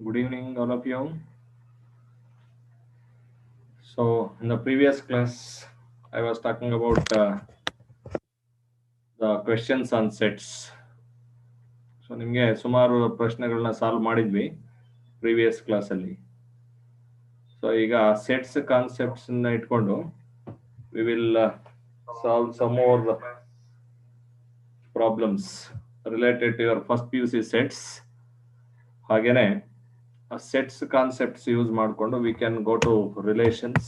Good evening, all of you. So, in the previous class, I was talking about the questions on sets. So, ನಿಮಗೆ ಸುಮಾರು ಪ್ರಶ್ನೆಗಳನ್ನ solve ಮಾಡಿದ್ವಿ previous ಕ್ಲಾಸಲ್ಲಿ. So ಈಗ sets concepts ಇಟ್ಕೊಂಡು we will solve some more problems related to your first PUC sets. ಹಾಗೇನೆ sets concepts use ಮಾಡಿಕೊಂಡು we can go to relations,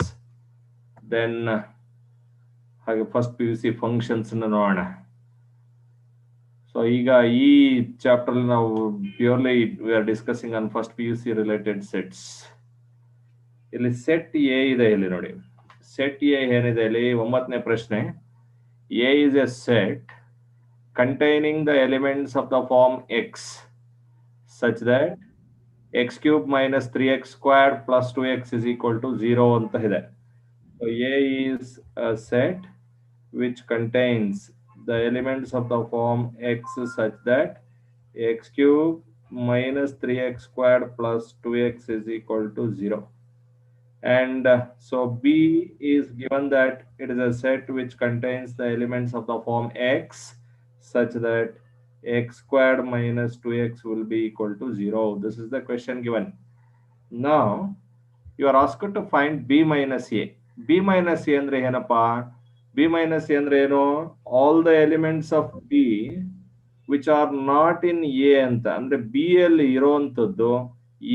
then ಹಾಗೆ ಫಸ್ಟ್ PUC ಫಂಕ್ಷನ್ಸ್ ನೋಡೋಣ. ಸೊ ಈಗ ಈ ಚಾಪ್ಟರ್ ನಾವು purely we are discussing on first PUC related sets. ಇಲ್ಲಿ set A ಇದೆ, ಇಲ್ಲಿ ನೋಡಿ ಸೆಟ್ ಎ ಏನಿದೆ ಇಲ್ಲಿ 9ನೇ ಪ್ರಶ್ನೆ. A is a set containing the elements of the form x such that x cube minus 3x squared plus 2x is equal to 0 ಅಂತ ಇದೆ. So A is a set which contains the elements of the form x such that x cube minus 3x squared plus 2x is equal to 0. And so B is given that it is a set which contains the elements of the form x such that x squared minus 2x will be equal to 0. This is the question given. Now you are asked to find B minus A. B minus A andre ಏನಪ್ಪಾ? B minus A andre ಏನು? All the elements of B which are not in A ಅಂತ, ಅಂದ್ರೆ B ಅಲ್ಲಿ ಇರೋಂಥದ್ದು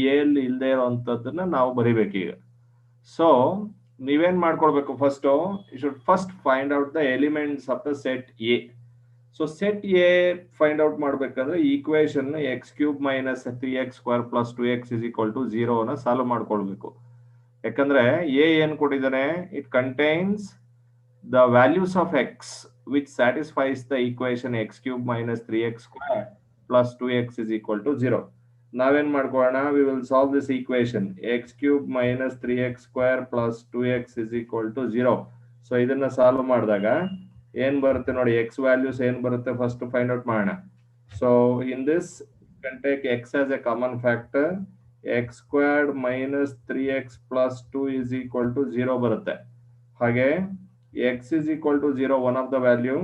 A ಅಲ್ಲಿ ಇಲ್ಲದೆ ಇರೋಂಥದ್ದನ್ನ ನಾವು ಬರಿಬೇಕೀಗ. So ನೀವೇನ್ ಮಾಡ್ಕೊಳ್ಬೇಕು, first you should first find out the elements of the set A. So set A find out ಮಾಡ್ಬೇಕಂದ್ರೆ equation x cube minus 3x square plus 2x is equal to 0 ನ solve ಮಾಡ್ಕೊಳ್ಬೇಕು. ಯಾಕಂದ್ರೆ A ಏನ್ ಕೊಟ್ಟಿದ್ದಾನೆ, it contains the values of X which satisfies the equation x cube minus 3x square plus 2x is equal to 0. ನಾವೇನ್ ಮಾಡ್ಕೊಳ್ಳೋಣ, we will solve this equation x cube minus 3x square plus 2x is equal to 0. So ಇದನ್ನ solve ಮಾಡಿದಾಗ ಏನ್ ಬರುತ್ತೆ ನೋಡಿ, X values ಏನ್ ಬರುತ್ತೆ first find out ಮಾಡೋಣ. So in this can take X as a common factor, X squared minus 3x plus 2 is equal to 0 ಬರುತ್ತೆ. ಹಾಗೆ X is equal to 0 one of the value,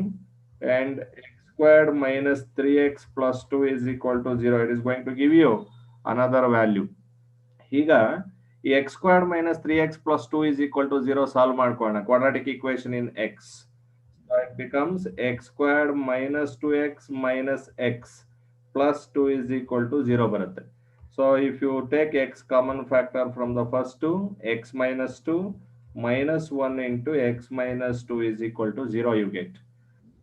and x squared minus 3x plus 2 is equal to 0. It is going to give you another value. ಈಗ ಈ x squared minus 3x plus 2 is equal to 0 solve ಮಾಡ್ಕೊಳ್ಳೋಣ. Quadratic equation in x. So it becomes x squared minus 2x minus x plus 2 is equal to 0 ಬರುತ್ತೆ. So if you take x common factor from the first two, x minus 2 minus 1 into x minus 2 is equal to 0 you get.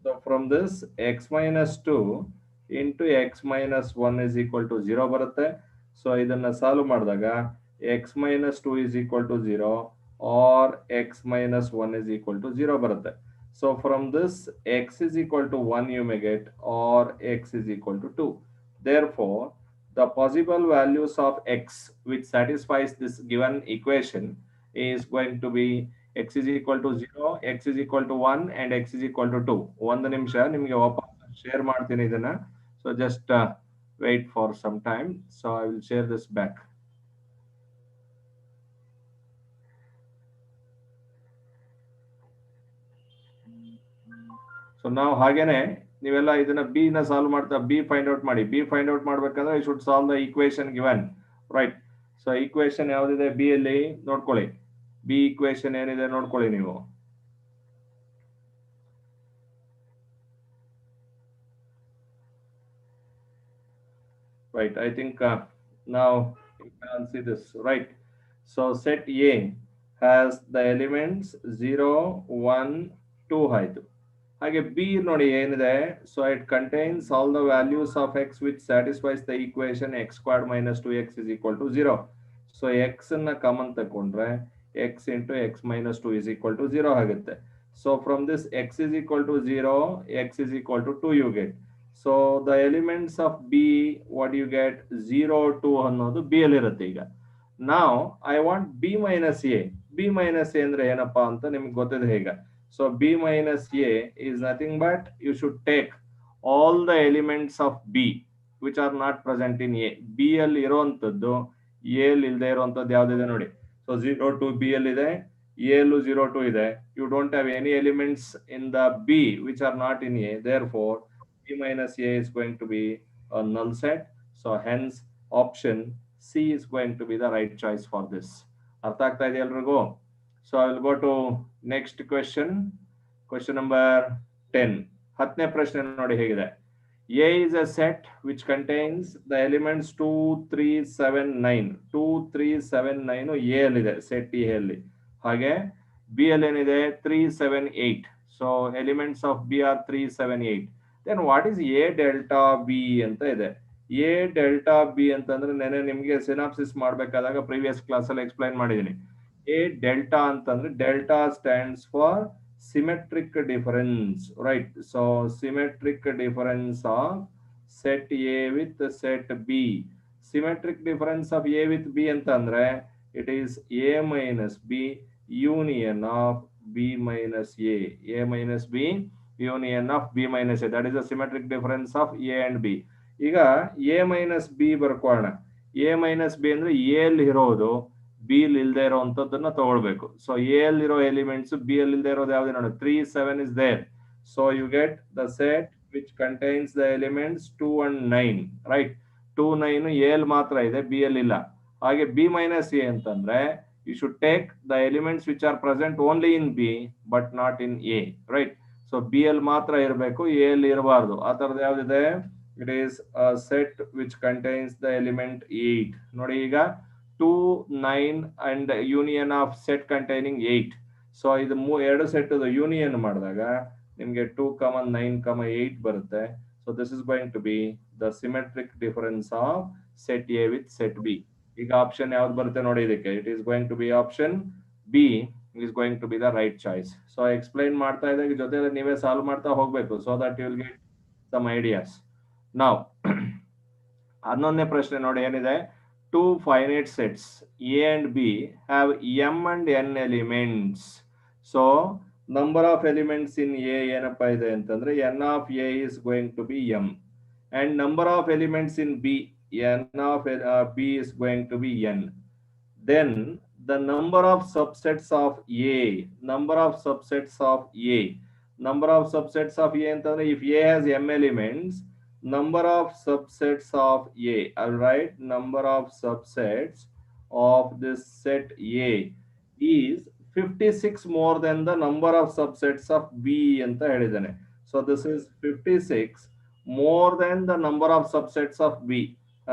So from this x minus 2 into x minus 1 is equal to 0 ಬರುತ್ತೆ. So ಇದನ್ನ solve ಮಾಡಿದಾಗ x minus 2 is equal to 0 or x minus 1 is equal to 0 ಬರುತ್ತೆ. So from this x is equal to 1 you may get, or x is equal to 2. Therefore the possible values of x which satisfies this given equation is going to be x is equal to 0, x is equal to 1 and x is equal to 2. ಒಂದು ನಿಮಿಷ ನಿಮಗೆ ವಾಪಸ್ share ಮಾಡ್ತೀನಿ ಇದನ್ನ. So just wait for some time. So I will share this back. So ನಾವು ಹಾಗೇನೆ ನೀವೆಲ್ಲ ಇದನ್ನ ಬಿ ನ ಸಾಲ್ವ್ ಮಾಡ್ತಾ ಬಿ ಫೈಂಡ್ ಔಟ್ ಮಾಡಿ. ಬಿ ಫೈಂಡ್ ಔಟ್ ಮಾಡ್ಬೇಕಂದ್ರೆ I should solve the equation given, right? So equation ಯಾವ್ದಿದೆ ಬಿ ಅಲ್ಲಿ ನೋಡ್ಕೊಳ್ಳಿ. ಬಿ ಈಕ್ವೇಶನ್ ಏನಿದೆ ನೋಡ್ಕೊಳ್ಳಿ ನೀವು. Right, I think now you can see this, right? So set A has the elements 0, 1, 2 ಆಯ್ತು. ಹಾಗೆ ಬಿ ನೋಡಿ ಏನಿದೆ, so it contains all the values of X which satisfies the equation X squared minus 2x is equal to 0. So X ಅನ್ನ common ತಗೊಂಡ್ರೆ X into X minus 2 is equal to 0 ಆಗುತ್ತೆ. So from this X is equal to 0, X is equal to 2 you get. So the elements of B what you get 0, 2 ಅನ್ನೋದು B ಅಲ್ಲಿ ಇರುತ್ತೆ. ಈಗ ನಾವು I want B minus A. B minus A ಅಂದ್ರೆ ಏನಪ್ಪಾ ಅಂತ ನಿಮ್ಗೆ ಗೊತ್ತಿದೆ ಈಗ. So B minus A is nothing but you should take all the elements of B which are not present in A. B ಅಲ್ಲಿ ಇರುವಂತದ್ದು ಎ ಅಲ್ಲಿ ಇಲ್ಲದೆ ಇರುವಂತದ್ದು ಯಾವ್ದಿದೆ ನೋಡಿ. ಸೊ 0 2 ಬಿ ಅಲ್ಲಿ ಇದೆ, ಎ ಅಲ್ಲೂ 0 2 ಇದೆ. You don't have any elements in the B which are not in A, therefore B minus A is going to be a null set. So hence option C is going to be the right choice for this. ಅರ್ಥ ಆಗ್ತಾ ಇದೆ ಎಲ್ರಿಗೂ? So I will go to next question. Question number 10. 10ನೇ ಪ್ರಶ್ನೆ ನೋಡಿ ಹೇಗಿದೆ. A is a set which contains the elements 2 3 7 9. 2 3 7 9 A ಅಲ್ಲಿದೆ, set A ಅಲ್ಲಿ. ಹಾಗೆ B ಅಲ್ಲಿ ಏನಿದೆ 3 7 8. So elements of B are 3 7 8. Then what is A delta B ಅಂತ ಇದೆ. A delta B ಅಂತಂದ್ರೆ ನೆನೆ ನಿಮಗೆ ಸಿನಾಪ್ಸಿಸ್ ಮಾಡಬೇಕಾದಾಗ ಪ್ರೀವಿಯಸ್ ಕ್ಲಾಸ್ ಅಲ್ಲಿ ಎಕ್ಸ್ಪ್ಲೈನ್ ಮಾಡಿದೀನಿ. A delta ಅಂತಂದ್ರೆ delta stands for symmetric difference, right? So symmetric difference of set A with set B. Symmetric difference of A with B ಅಂತಂದ್ರೆ it is A minus B union of B minus A. A minus B union of B minus A. That is the symmetric difference of A and B. ಈಗ A minus B ಬರ್ಕೋಣ. A minus B ಅಂದ್ರೆ A ಅಲ್ಲಿ ಇರೋದು B ಅಲ್ಲಿ ಇಲ್ಲದೆ ಇರೋಂಥದ್ದನ್ನ ತಗೊಳ್ಬೇಕು. So A ಅಲ್ಲಿರೋ elements B ಅಲ್ಲಿ ಇಲ್ಲದೆ ಇರೋದು ಯಾವ್ದು ನೋಡಿ. 3 7 is there. So you get the set which contains the elements 2 and 9, right? 2 9 A ಅಲ್ಲಿ ಮಾತ್ರ ಇದೆ, ಬಿ ಅಲ್ಲಿ ಇಲ್ಲ. ಹಾಗೆ ಬಿ ಮೈನಸ್ ಎ ಅಂತಂದ್ರೆ you should take the elements which are present only in B but not in A, right? So B ಅಲ್ಲಿ ಮಾತ್ರ ಇರಬೇಕು, ಎ ಅಲ್ಲಿ ಇರಬಾರ್ದು. ಆ ತರದ್ದು ಯಾವ್ದಿದೆ? It is a set which contains the element 8. ನೋಡಿ ಈಗ 2 9 and union of set containing 8. So ಇದು ಎರಡು ಸೆಟ್ ಯೂನಿಯನ್ ಮಾಡಿದಾಗ ನಿಮಗೆ 2 9 8 ಬರುತ್ತೆ. So this is going to be the symmetric difference of set A with set B. ಈಗ option ಯಾವ್ದು ಬರುತ್ತೆ ನೋಡಿ ಇದಕ್ಕೆ. It is going to be option B is going to be the right choice. So explain ಮಾಡ್ತಾ ಇದ್ದಾಗ ಜೊತೆ ನೀವೇ solve ಮಾಡ್ತಾ ಹೋಗ್ಬೇಕು, so that you will get some ideas. Now 11ನೇ ಪ್ರಶ್ನೆ ನೋಡಿ ಏನಿದೆ. Two finite sets A and B have M and N elements. So number of elements in A ಏನಪ್ಪಾ ಇದೆ ಅಂತಂದ್ರೆ N of A is going to be M, and number of elements in B, N of B is going to be N. Then the number of subsets of A, number of subsets of A, number of subsets of A ಅಂತಂದ್ರೆ if A has M elements, number of subsets of A, all right, number of subsets of this set A is 56 more than the number of subsets of B ಅಂತ ಹೇಳಿದಾನೆ. So this is 56 more than the number of subsets of B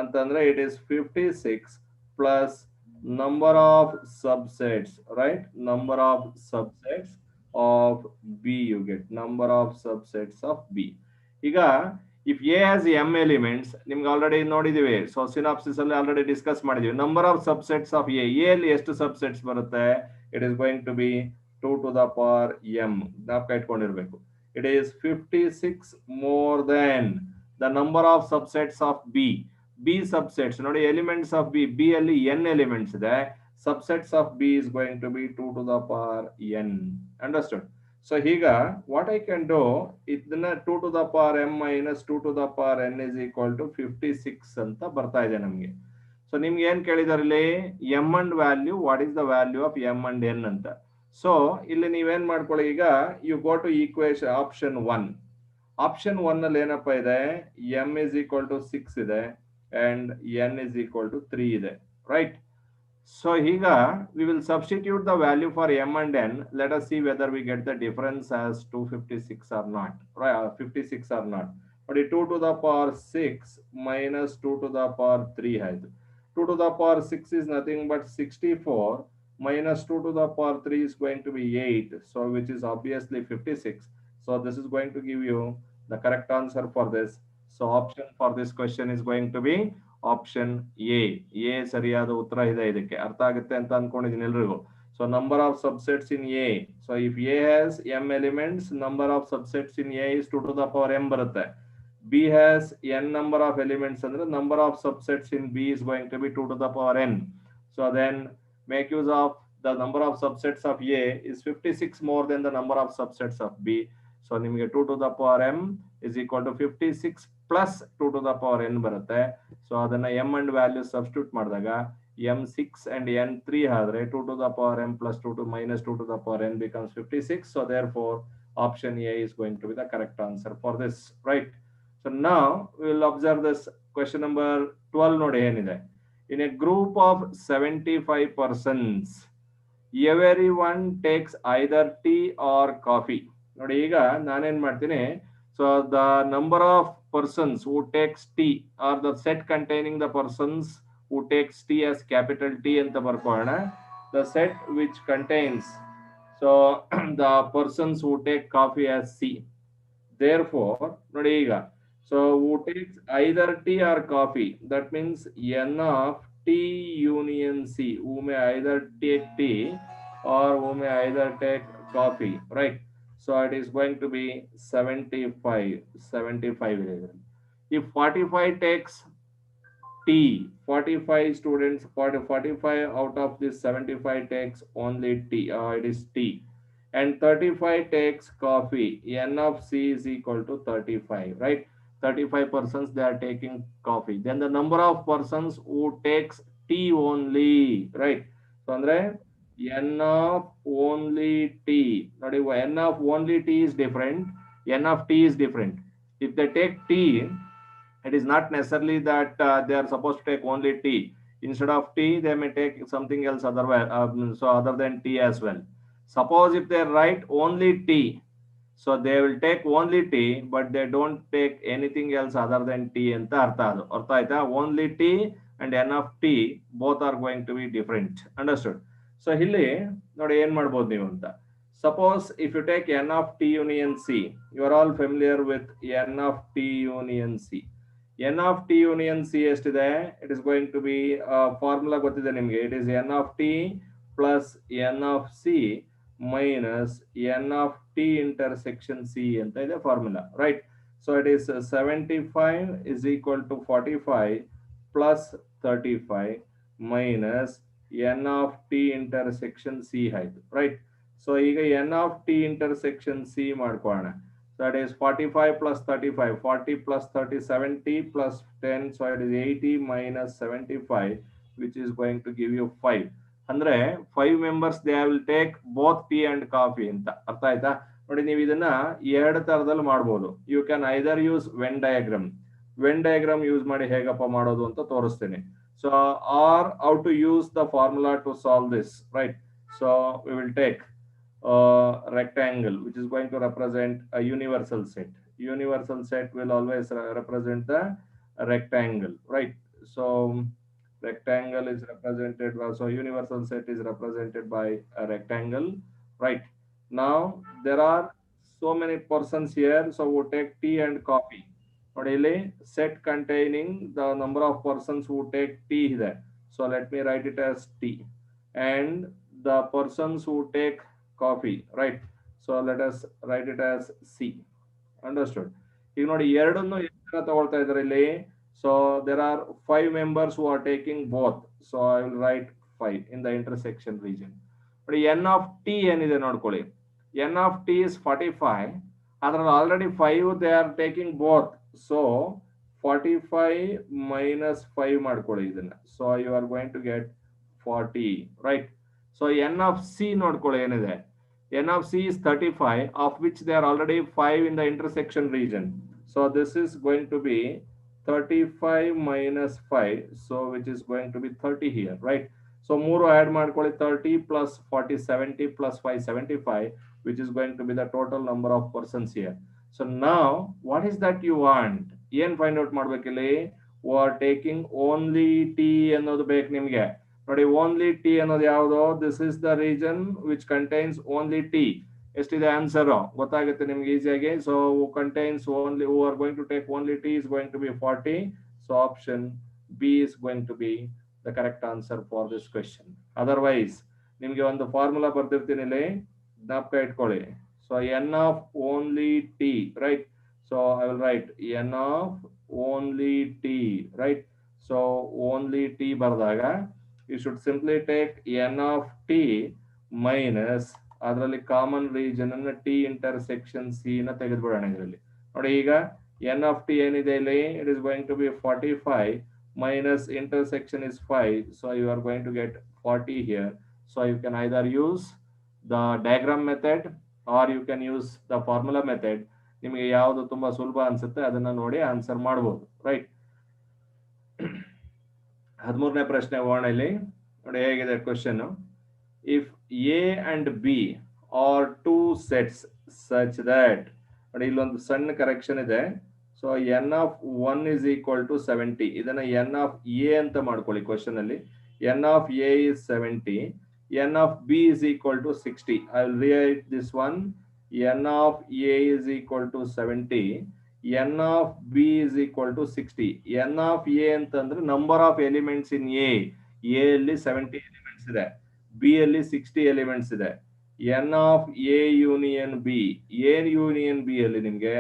ಅಂತಂದ್ರೆ it is 56 plus number of subsets, right? Number of subsets of B, you get number of subsets of B. ಈಗ if A has M elements, ನಿಮ್ಗೆ already ನೋಡಿದೀವಿ. So synopsis ಅಲ್ಲಿ already discuss ಮಾಡಿದೀವಿ. Number of subsets of A ಅಲ್ಲಿ ಎಷ್ಟು subsets ಬರುತ್ತೆ? It is going to be 2 to the power m. ಜ್ಞಾಪಕ ಇಟ್ಕೊಂಡಿರ್ಬೇಕು. It is 56 more than the number of subsets of B. B subsets ನೋಡಿ, elements of B, B ಅಲ್ಲಿ n elements ಇದೆ. Subsets of B is going to be 2 to the power n. Understood? So ಈಗ what I can do, ಇದನ್ನ 2 to the power m minus 2 to the power n is equal to 56 ಅಂತ ಬರ್ತಾ ಇದೆ ನಮ್ಗೆ. So ನಿಮ್ಗೆ ಏನ್ ಕೇಳಿದಾರೆ ಇಲ್ಲಿ? m and value, what is the value of m and n ಅಂತ. ಸೊ ಇಲ್ಲಿ ನೀವೇನ್ ಮಾಡ್ಕೊಳ್ಳಿ, ಈಗ you go to equation option 1. Option 1 ಅಲ್ಲಿ ಏನಪ್ಪಾ ಇದೆ? m is equal to 6 ಇದೆ and n is equal to 3 ಇದೆ, right? So here we will substitute the value for m and n. Let us see whether we get the difference as 256 or not, right? 56 or not. But 2 to the power 6 minus 2 to the power 3 has 2 to the power 6 is nothing but 64 minus 2 to the power 3 is going to be 8. So which is obviously 56. So this is going to give you the correct answer for this. So option for this question is going to be option A. A ಸರಿಯಾದ ಉತ್ತರ ಇದೆ. ಇದಕ್ಕೆ ಅರ್ಥ ಆಗುತ್ತೆ ಅಂತ ಅನ್ಕೊಂಡಿದ್ದೀನಿ ಎಲ್ರಿಗೂ. So number of subsets in A, so if A has M elements, number of subsets in A is 2 to the power m ಬರುತ್ತೆ. B has n number of elements ಅಂದ್ರೆ number of subsets in B is going to be 2 to the power n. So then make use of the number of subsets of A is 56 more than the number of subsets of B. So ನಿಮಗೆ 2 to the power m is equal to 56 plus 2 to the power n ಬರುತ್ತೆ. So ಅದನ್ನ m and value substitute ಮಾಡಿದಾಗ m6 and n3 hadre 2 to the power m plus 2 to minus 2 to the power n becomes 56. So therefore option A is going to be the correct answer for this, right? So now we will observe this question number 12 nodi enide. In a group of 75 persons, everyone takes either tea or coffee. ನೋಡಿ ಈಗ ನಾನೇನ್ ಮಾಡ್ತೀನಿ, so the number of persons who takes tea or the set containing the persons who takes tea as capital T ಅಂತ ಬರ್ಕೊಳ್ಳೋಣ. The set which contains, so the persons who take coffee as C. Therefore ನೋಡಿ ಈಗ, so who takes either tea or coffee, that means n of T union C, who may either take tea or who may either take coffee, right? So it is going to be 75 if 45 takes T, 45 students, 45 out of this 75 takes only T, it is T. And 35 takes coffee. N of C is equal to 35, right? 35 persons they are taking coffee. Then the number of persons who takes tea only, right? So andre N of only T. N of only T is different. N of T is different. If they take tea, it is not necessarily that they are supposed to take only tea. Instead of tea, they may take something else otherwise, so other than tea as well. Suppose if they write only tea, so they will take only tea, but they don't take anything else other than tea. Only tea and enough tea, both are going to be different. Understood? So here, suppose if you take n of T union C, you are all familiar with n of T union C. N of T union C ಎಷ್ಟಿದೆ? It is going to be formula ಗೊತ್ತಿದೆ ನಿಮಗೆ. It is n of T plus n of C minus n of T intersection C ಅಂತ ಇದೆ formula, right? So it is 75 is equal to 45 plus 35 minus n of T intersection C ಆಯ್ತು, right? So ಈಗ n of T intersection C ಮಾಡ್ಕೊಳ್ಳೋಣ. That is 45 plus 35, 40 plus 30, 70 plus 10, so it is 80 minus 75, which is going to give you 5. ಅಂದ್ರೆ 5 members they will take both tea and coffee ಅಂತ ಅರ್ಥ ಆಯ್ತಾ? ನೋಡಿ ನೀವು ಇದನ್ನ ಎರಡು ತರದಲ್ಲಿ ಮಾಡಬಹುದು. You can either use Venn diagram use ಮಾಡಿ ಹೇಗಪ್ಪ ಮಾಡೋದು ಅಂತ ತೋರಿಸ್ತೀನಿ. So or how to use the formula to solve this, right? So we will take rectangle, which is going to represent a universal set. Universal set will always represent the rectangle, right? So rectangle is represented, so universal set is represented by a rectangle, right? Now there are so many persons here, so we we'll take tea and coffee. Set containing the number of persons who take tea there. So let me write it as T. And the persons who take coffee, right? So let us write it as C. Understood? ಈಗ ನೋಡಿ ಎರಡನ್ನು ಎಷ್ಟು ತಗೊಳ್ತಾ ಇದ್ದಾರೆ ಇಲ್ಲಿ. So there are 5 members who are taking both. So I will write 5 in the intersection region. But n of T ಏನಿದೆ ನೋಡ್ಕೊಳ್ಳಿ. N of T is 45. ಅದರಲ್ಲಿ already 5 they are taking both. So 45 minus 5 ಮಾಡ್ಕೊಳ್ಳಿ ಇದನ್ನ. So you are going to get 40, right? So n of C ನೋಡ್ಕೊಳ್ಳಿ ಏನಿದೆ. N of C is 35, of which there are already 5 in the intersection region. So this is going to be 35 minus 5, so which is going to be 30 here, right? So ಮೂರು add ಮಾಡ್ಕೊಳ್ಳಿ, 30 plus 40, 70 plus 5, 75, which is going to be the total number of persons here. So now what is that you want? ಏನ್ find out ಮಾಡ್ಬೇಕಿಲ್ಲಿ? who are taking only tea ಅನ್ನೋದು ಬೇಕು ನಿಮಗೆ. ನೋಡಿ only T ಅನ್ನೋದು ಯಾವುದು? This is the region which contains only T. ಎಷ್ಟಿದೆ answer ಗೊತ್ತಾಗುತ್ತೆ ನಿಮ್ಗೆ ಈಸಿಯಾಗಿ. So contains only, who are going to take only T is going to be 40. So option B is going to be the correct answer for this question. Otherwise ನಿಮ್ಗೆ ಒಂದು formula ಬರ್ದಿರ್ತೀನಿ ಇಲ್ಲಿ, ಜ್ಞಾಪಕ ಇಟ್ಕೊಳ್ಳಿ. So N of only T, right? So I will write N of only T, right? So only T ಬರೆದಾಗ you should simply take n of t minus ಅದರಲ್ಲಿ common region ಅನ್ನು t intersection c ನ ತೆಗೆದುಬಿಡೋಣ ಇದರಲ್ಲಿ. ನೋಡಿ ಈಗ n of t ಏನಿದೆ ಇಲ್ಲಿ, it is going to be 45 minus intersection is 5, so you are going to get 40 here. So you can either use the diagram method or you can use the formula method. ನಿಮಗೆ ಯಾವುದು ತುಂಬಾ ಸುಲಭ ಅನ್ಸುತ್ತೆ ಅದನ್ನ ನೋಡಿ answer ಮಾಡಬಹುದು, right. 13ನೇ ಪ್ರಶ್ನೆ ಹೋಗೋಣ ಇಲ್ಲಿ ನೋಡಿ ಹೇಗಿದೆ question. If A and B are two sets such that, ನೋಡಿ ಇಲ್ಲೊಂದು ಸಣ್ಣ ಕರೆಕ್ಷನ್ ಇದೆ. So N of 1 is equal to 70. ಇದನ್ನ ಎನ್ ಆಫ್ ಎ ಅಂತ ಮಾಡ್ಕೊಳ್ಳಿ ಕ್ವಶನ್ ಅಲ್ಲಿ. N of A is 70, N of B is equal to 60. I will rewrite this one. N of A is equal to 70, N of B is equal to 60. N of A ಅಂತಂದ್ರೆ number of elements in A. A ಅಲ್ಲಿ 70 elements ಇದೆ, B ಅಲ್ಲಿ 60 elements ಇದೆ. N of A union B, A union B ಅಲ್ಲಿ ನಿಮ್ಗೆ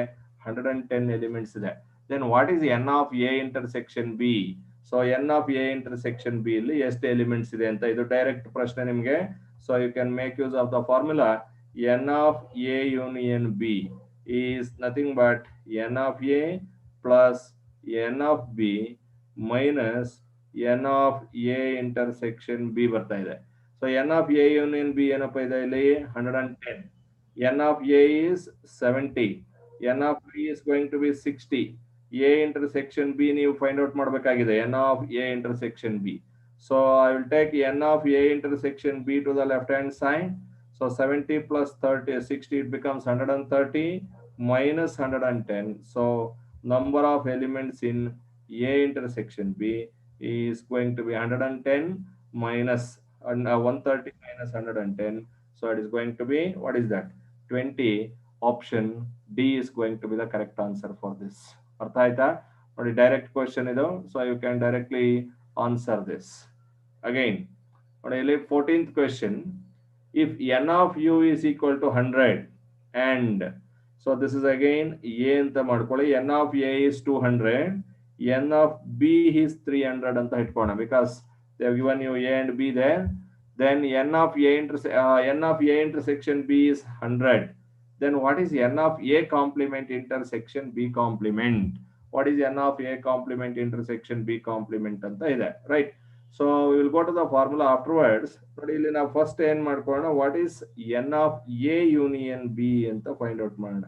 110 elements ಇದೆ. Then what is N of A intersection B? So N of A intersection B ಅಲ್ಲಿ ಎಷ್ಟು ಎಲಿಮೆಂಟ್ಸ್ ಇದೆ ಅಂತ ಇದು ಡೈರೆಕ್ಟ್ ಪ್ರಶ್ನೆ ನಿಮ್ಗೆ. So you can make use of the formula. N of A union B is nothing but N of A plus N of B minus N of A intersection B ಬರ್ತಾ ಇದೆ. So N of A union B ಏನಪ್ಪ ಇದೆ ಇಲ್ಲಿ 110, N of A is 70, N of B is going to be 60. A intersection B ನೀವು find out ಮಾಡಬೇಕಾಗಿದೆ, N of A intersection B. So I will take N of A intersection B to the left hand side. So 70 plus 30 60, it becomes 130 minus 110. So number of elements in A intersection B is going to be 110 minus 130 minus 110. So it is going to be, what is that? 20. Option D is going to be the correct answer for this. ಅರ್ಥ ಆಯ್ತಾ ನೋಡಿ, direct question ಇದು. So you can directly answer this. Again ನೋಡಿ ಇಲ್ಲಿ 14th question. If n of u is equal to 100 and, so this is again a ಅಂತ ಮಾಡ್ಕೊಳ್ಳಿ, n of a is 200, n of b is 300 ಅಂತ ಇಟ್ಕೋಣ, because they have given you a and b there. Then n of a intersection b is 100. Then what is n of a complement intersection b complement? What is n of a complement intersection b complement ಅಂತ ಇದೆ, right? So we will go to the formula afterwards. ನೋಡಿ ಇಲ್ಲಿ ನಾವು first ಏನ್ ಮಾಡ್ಕೊಳ್ಳೋಣ, what is N of A union B ಅಂತ find out ಮಾಡೋಣ.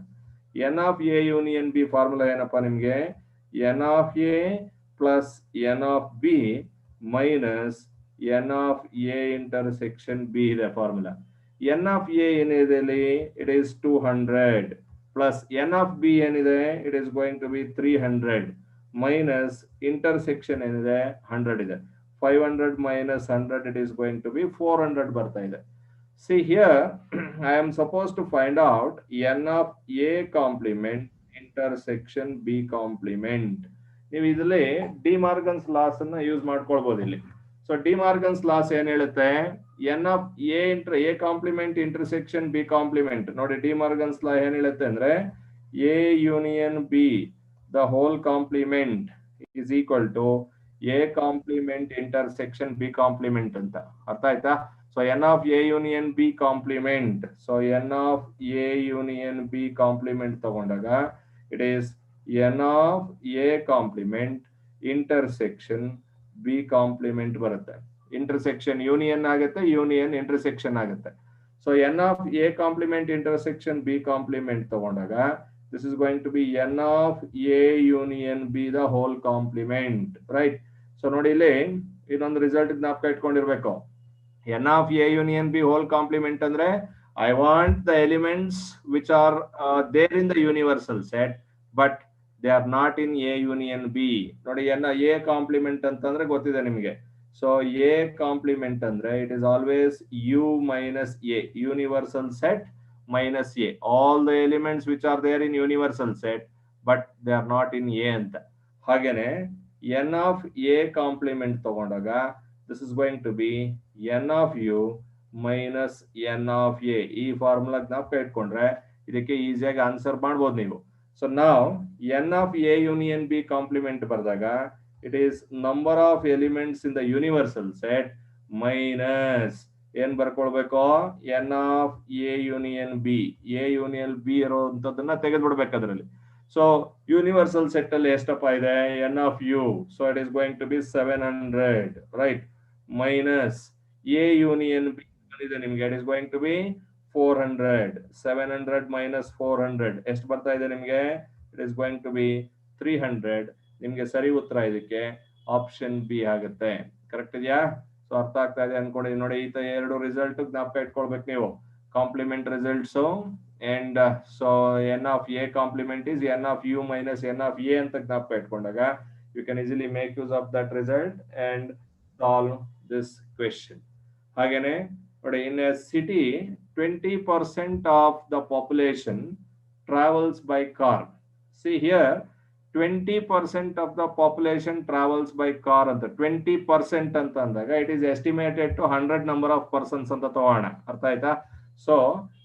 N of A union B formula ಏನಪ್ಪಾ ನಿಮ್ಗೆ, n of A plus N of B minus N of A intersection B ಇದೆ ಫಾರ್ಮುಲಾ. ಎನ್ ಆಫ್ ಎ ಏನಿದೆ ಇಲ್ಲಿ, it is 200 plus N of B ಏನಿದೆ, it is going to be 300 minus intersection ಏನಿದೆ 100 ಇದೆ. 500 minus 100, it is going to be 400 ಬರ್ತಾ ಇದೆ. See here, I am supposed to find out n of a complement intersection b complement. ನೀವು ಇದರಲ್ಲಿ De Morgan's laws ಅನ್ನ use ಮಾಡ್ಕೊಳ್ಬಹುದು ಇಲ್ಲಿ. So De Morgan's laws ಏನ್ ಹೇಳುತ್ತೆ, N of A complement intersection B complement. ನೋಡಿ ಡಿ ಮಾರ್ಗನ್ಸ್ ಲಾ ಏನ್ ಹೇಳುತ್ತೆ ಅಂದ್ರೆ, A union B the whole complement is equal to a complement intersection b complement ಅಂತ. ಅರ್ಥ ಆಯ್ತಾ? So N of A union B complement, so N of A union B complement ತಗೊಂಡಾಗ it is N of A complement intersection B complement ಬರುತ್ತೆ. Intersection union ಆಗುತ್ತೆ, union intersection ಆಗುತ್ತೆ. So N of A complement intersection B complement ತಗೊಂಡಾಗ this is going to be n of a union b the whole complement, right? So ನೋಡಿ ಇಲ್ಲಿ ಇನ್ನೊಂದು result ಜ್ಞಾಪಕ ಇಟ್ಕೊಂಡಿರ್ಬೇಕು. n of a union b whole complement ಅಂದ್ರೆ I want the elements which are there in the universal set but they are not in a union b. ನೋಡಿ a complement ಅಂತಂದ್ರೆ ಗೊತ್ತಿದೆ ನಿಮಗೆ. So a complement ಅಂದ್ರೆ it is always u minus a, universal set minus a, all the elements which are there in universal set but they are not in a ಅಂತ. ಹಾಗೇನೆ n of a complement ತಗೊಂಡಾಗ this is going to be n of u minus n of a. ಈ formula ಜ್ಞಾಪಕ ಇಟ್ಕೊಂಡ್ರೆ ಇದಕ್ಕೆ ಈಸಿಯಾಗಿ answer ಮಾಡ್ಬೋದು ನೀವು. ಸೊ ನಾವು n of a union b complement ಬರೆದಾಗ it is number of elements in the universal set minus ಏನ್ ಬರ್ಕೊಳ್ಬೇಕು, n of A union B. A union B ಇರೋಂಥದ್ದನ್ನ ತೆಗೆದ್ಬಿಡ್ಬೇಕು ಅದರಲ್ಲಿ. ಸೊ ಯೂನಿವರ್ಸಲ್ ಸೆಟ್ ಅಲ್ಲಿ ಎಷ್ಟಪ್ಪ ಇದೆ N of U, so it is going to be 700 right, minus A union B ಇದೆ ನಿಮ್ಗೆ, it is going to be 400. 700 minus 400 ಎಷ್ಟು ಬರ್ತಾ ಇದೆ ನಿಮ್ಗೆ, it is going to be 300. ನಿಮ್ಗೆ ಸರಿ ಉತ್ತರ ಇದಕ್ಕೆ ಆಪ್ಷನ್ ಬಿ ಆಗುತ್ತೆ. ಕರೆಕ್ಟ್ ಇದೆಯಾ? ಸೊ ಅರ್ಥ ಆಗ್ತಾ ಇದೆ ಅನ್ಕೊಂಡಿದ್ದೀನಿ. ನೋಡಿ ಈ ಎರಡು ರಿಸಲ್ಟ್ ಜ್ಞಾಪಕ ಇಟ್ಕೊಳ್ಬೇಕು ನೀವು, complement results and so N of A complement is n of U minus N of A ಅಂತ ಜ್ಞಾಪಕ ಇಟ್ಕೊಂಡಾಗ you can easily make use of that result and solve this question. ಹಾಗೇನೆ ನೋಡಿ, in a city 20% of the population travels by car. See here 20% of the population travels by car ಅಂತ 20% ಅಂತ ಅಂದಾಗ it is estimated to 100 number of persons ಅಂತ ತಗೋಣ. ಅರ್ಥ ಆಯ್ತಾ? So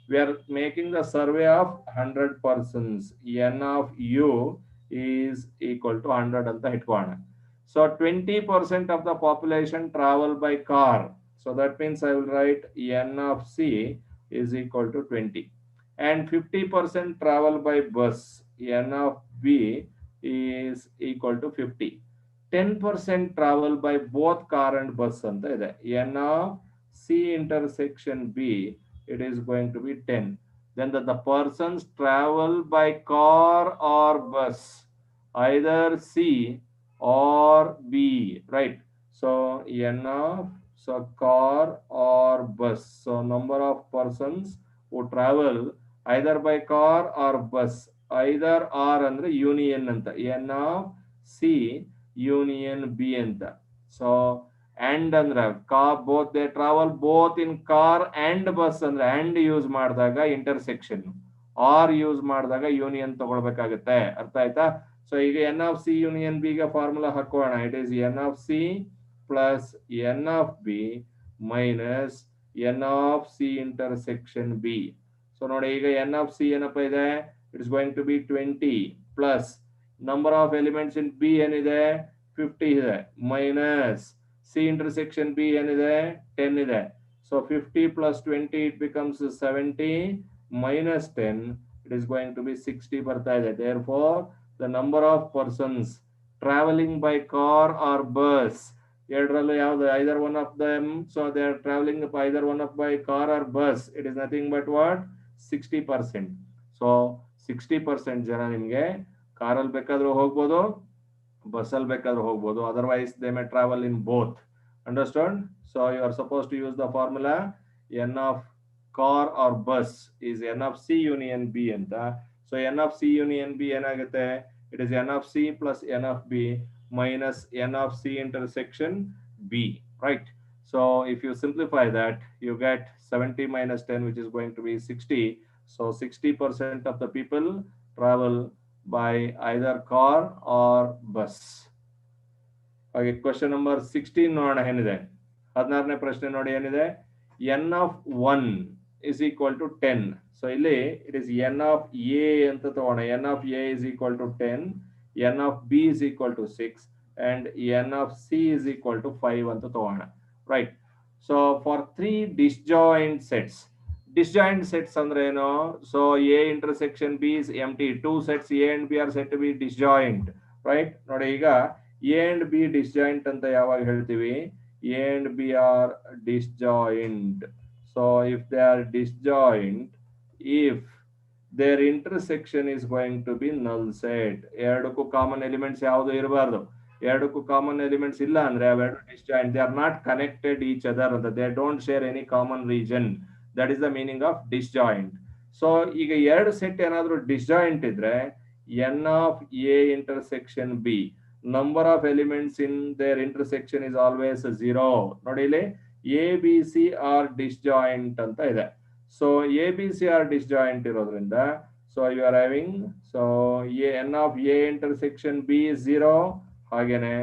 we are making the survey of 100 persons. n of u is equal to 100 ಅಂತ ಇಟ್ಕೋಣ. So 20% of the population travel by car. So that means I will write n of c is equal to 20. And 50% travel by bus. n of b is equal to 50. 10% travel by both car and bus ಅಂತ ಇದೆ. n of c intersection b, it is going to be 10. Then the persons travel by car or bus, either c or b, right? So n of so car or bus, so number of persons who travel either by car or bus, either or ಅಂದ್ರೆ union ಅಂತ, n of c union b ಅಂತ. So and ಅಂದ್ರೆ both they travel both in car and bus ಅಂದ್ರೆ and use ಮಾಡಿದಾಗ intersection, or use ಮಾಡಿದಾಗ union ತಗೊಳ್ಬೇಕಾಗುತ್ತೆ. ಅರ್ಥ ಆಯ್ತಾ? ಸೊ ಈಗ N of C union B ಗೆ ಫಾರ್ಮುಲಾ ಹಾಕೋಣ. It is N of C plus N of B minus N of C intersection B. So ನೋಡಿ ಈಗ ಎನ್ ಆಫ್ ಸಿ ಏನಪ್ಪ ಇದೆ, it's going to be 20 plus number of elements in B ಏನಿದೆ 50 ಇದೆ, minus C intersection B ಏನಿದೆ 10 ಇದೆ. So 50 plus 20 it becomes 70 minus 10 it is going to be 60 ಬರ್ತಾ ಇದೆ. Therefore the number of persons travelling by car or bus, ಎರಡರಲ್ಲೂ ಯಾವ್ದು either one of them, so they are travelling either one of by car or bus, it is nothing but what 60%. So 60% ಜನ ನಿಮ್ಗೆ ಕಾರಲ್ಲಿ ಬೇಕಾದ್ರೂ ಹೋಗ್ಬೋದು, ಬಸ್ಸಲ್ಲಿ ಬೇಕಾದ್ರೂ ಹೋಗ್ಬೋದು, otherwise they may travel in both. Understand? So you are suppose to use the formula N of car or bus is N of C union B ಅಂತ. So N of C union B ಏನಾಗುತ್ತೆ, it is n of C plus N of B minus n of c intersection b, right? So if you simplify that, you get 70 minus 10, which is going to be 60. So 60% of the people travel by either car or bus. Okay, question number 16 ನೋಡೋಣ ಏನಿದೆ. 16ನೇ ಪ್ರಶ್ನೆ ನೋಡಿ ಏನಿದೆ, n of 1 is equal to 10. So ಇಲ್ಲಿ it is n of a ಅಂತ ತಗೋಣ. n of a is equal to 10, n of b is equal to 6 and n of c is equal to 5 ಅಂತ ತಗೋಣ, right? So for 3 disjoint sets, disjoint sets ಅಂದ್ರೆ ಏನು, so a intersection b is empty, 2 sets a and b are said to be disjoint, right? ನೋಡಿ ಈಗ a and b disjoint ಅಂತ ಯಾವಾಗ ಹೇಳ್ತೀವಿ, a and b are disjoint. So if they are disjoint, if their intersection is going to be null set, ಎರಡಕ್ಕೂ common elements ಯಾವುದು ಇರಬಾರ್ದು, ಎರಡಕ್ಕೂ common elements ಇಲ್ಲ ಅಂದ್ರೆ ಅವೆರಡು disjoint, they are not connected each other ಅಂತ, they don't share any common region, that is the meaning of disjoint. So ಈಗ ಎರಡು ಸೆಟ್ ಏನಾದ್ರು ಡಿಸ್ಜಾಯಿಂಟ್ ಇದ್ರೆ n of A intersection B, number of elements in their intersection is always 0. ನೋಡಿ ಇಲ್ಲಿ A B C are disjoint ಅಂತ ಇದೆ. So A B C are disjoint ಇರೋದ್ರಿಂದ so you are having so N of A intersection B 0, ಹಾಗೇನೆ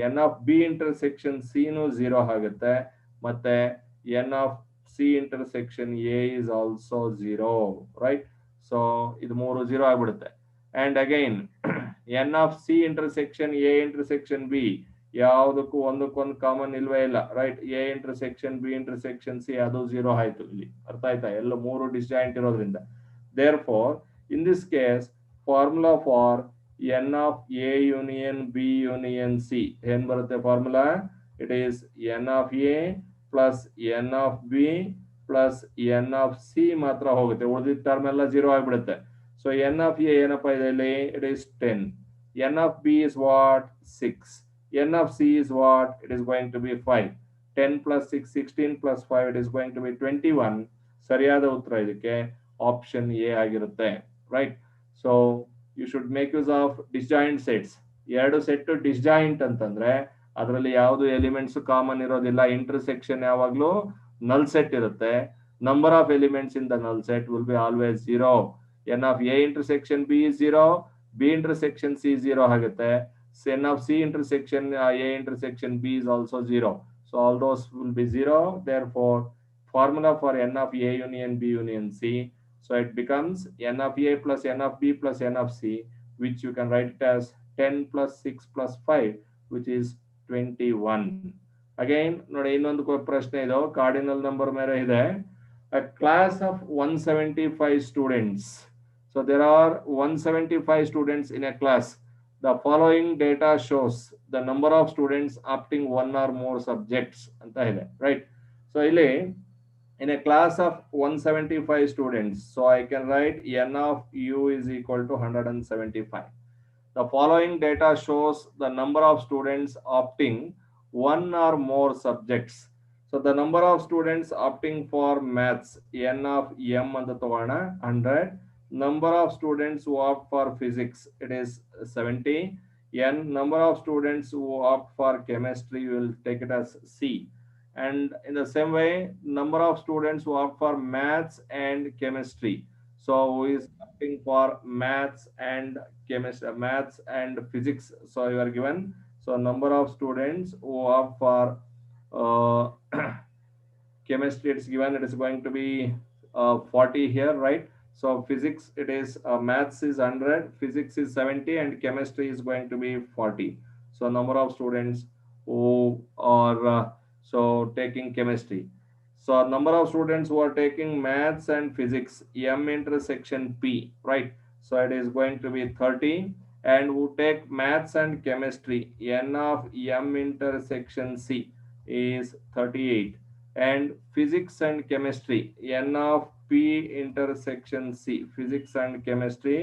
N of B intersection C ನು 0 ಆಗುತ್ತೆ, ಮತ್ತೆ N of C intersection A is also 0, right? So ಇದು ಮೂರು 0 ಆಗ್ಬಿಡುತ್ತೆ. And again N of C intersection A intersection B ಯಾವುದಕ್ಕೂ ಒಂದಕ್ಕೊಂದು common ಇಲ್ವೇ ಇಲ್ಲ, right? A intersection B intersection C ಅದು 0 ಆಯ್ತು ಇಲ್ಲಿ. ಅರ್ಥ ಆಯ್ತಾ? ಎಲ್ಲ ಮೂರು ಡಿಸ್ಜಾಯಿಂಟ್ ಇರೋದ್ರಿಂದ. Therefore in this case formula for n of A union B union C. Hen barutte formula? It is n of A plus n of B plus n of C ಮಾತ್ರ ಹೋಗುತ್ತೆ. ಉಳಿದಿದ್ದ ಟರ್ಮ್ ಎಲ್ಲ 0 ಆಗಿಬಿಡುತ್ತೆ. So n of A ಏನಪ್ಪ ಇದೆ ಇಲ್ಲಿ? It is 10. n of B is what? 6. n of C is what? It is going to be 5. 10 plus 6, 16 plus 5, it is going to be 21. ಸರಿಯಾದ ಉತ್ತರ ಇದಕ್ಕೆ ಆಪ್ಷನ್ ಎ ಆಗಿರುತ್ತೆ. Right. So you should make use of disjoint sets. ಎರಡು set disjoint ಅಂತಂದ್ರೆ ಅದರಲ್ಲಿ ಯಾವುದು elements common ಇರೋದಿಲ್ಲ. Intersection ಯಾವಾಗಲೂ ನಲ್ ಸೆಟ್ ಇರುತ್ತೆ. Number of elements in the ನಲ್ set will be always 0. N of A intersection B is 0, B intersection C 0 ಆಗುತ್ತೆ. n of C intersection A intersection B is also 0. So all those will be 0. Therefore, formula for n of A union B union C. So it becomes n of A plus n of B plus n of C, which you can write it as 10 plus 6 plus 5, which is 21. Again, ನೋಡಿ ಇನ್ನೊಂದು ಪ್ರಶ್ನೆ ಇದು cardinal number ಮೇಲೆ ಇದೆ. A class of 175 students. So there are 175 students in a class. The following data shows the number of students opting one or more subjects ಅಂತ ಇದೆ. Right. So ಇಲ್ಲಿ in a class of 175 students, so I can write n of u is equal to 175. The following data shows the number of students opting one or more subjects. So the number of students opting for maths, n of m anta ತಗೋಣ 100. Number of students who opt for physics, it is 70. N number of students who opt for chemistry, we will take it as C. And in the same way, number of students who opt for maths and chemistry. So who is opting for maths and chemistry, maths and physics? So you are given. So number of students who opt for chemistry, it's given. It is going to be 40 here, right? So physics, it is maths is 100, physics is 70, and chemistry is going to be 40. So number of students who are so taking chemistry. So number of students who are taking maths and physics, m intersection p, right? So it is going to be 30. And who take maths and chemistry, n of m intersection c is 38. And physics and chemistry, n of P intersection C, physics and chemistry,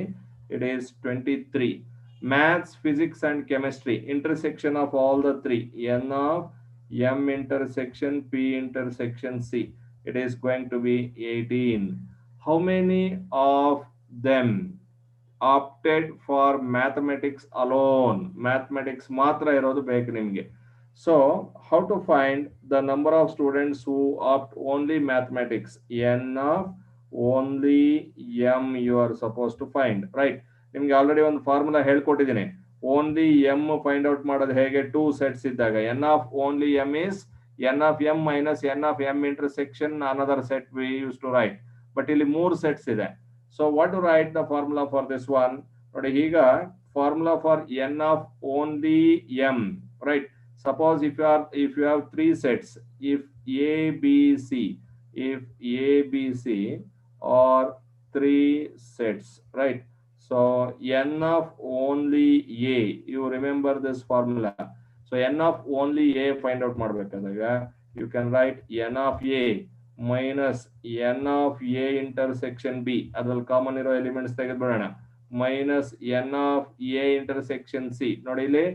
it is 23. Maths, physics and chemistry, intersection of all the three, n of M intersection P intersection C, it is going to be 18. How many of them opted for mathematics alone? Mathematics ಮಾತ್ರ ಇರೋದು ಬೇಕು ನಿಮಗೆ. So how to find the number of students who opt only mathematics? N of only m you are supposed to find, right? ನಿಮಗೆ already ಒಂದು formula ಹೇಳ್ಕೊಟ್ಟಿದ್ದೀನಿ. Only m find out ಮಾಡೋದು ಹೇಗೆ? 2 sets ಇದ್ದಾಗ n of only m is n of m minus n of m intersection another set we used to write. But ಇಲ್ಲಿ 3 sets ಇದೆ. So what to write the formula for this one? ನೋಡಿ ಈಗ formula for n of only m, right? Suppose if you have 3 sets, if a b c, if a b c or 3 sets, right? So n of only a, you remember this formula. So n of only a find out ಮಾಡಬೇಕಾದಾಗ you can write n of a minus n of a intersection b, ಅದರಲ್ಲಿ common ಇರೋ elements ತೆಗೆದುಬಿಡೋಣ, minus n of a intersection c. ನೋಡಿ ಇಲ್ಲಿ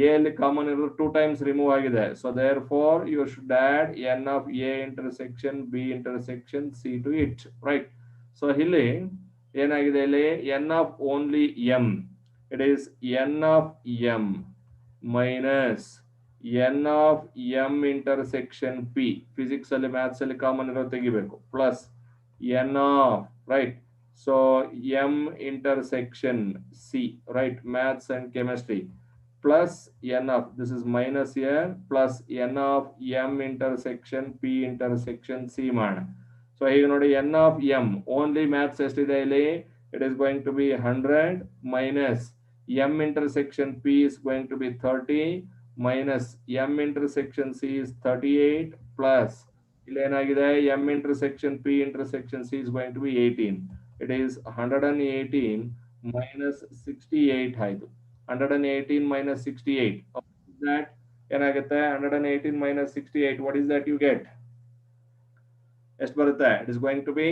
a ಅಲ್ಲಿ common ಇರೋ 2 times remove ಆಗಿದೆ. So therefore you should add n of a intersection b intersection c to it, right? So ಇಲ್ಲಿ ಏನಾಗಿದೆ ಇಲ್ಲಿ n of only m, it is n of m minus n of m intersection p, physics ಅಲ್ಲಿ maths ಅಲ್ಲಿ common ಇರೋ ತೆಗಿಬೇಕು, plus n of, right? So m intersection c, right? Maths and chemistry, plus n of, this is minus here, plus n of m intersection p intersection c ಮಾಡೋಣ. So ಈಗ ನೋಡಿ n of m only maths ಎಷ್ಟಿದೆ ಇಲ್ಲಿ? It is going to be 100 minus m intersection p is going to be 30 minus m intersection c is 38 plus ಇಲ್ಲಿ ಏನಾಗಿದೆ m intersection p intersection c is going to be 18. It is 118 minus 68 ಆಯ್ತು. 118 minus 68. That ಏನಾಗುತ್ತೆ? 118 minus 68. What is that you get? ಎಷ್ಟು ಬರುತ್ತೆ? It is going to be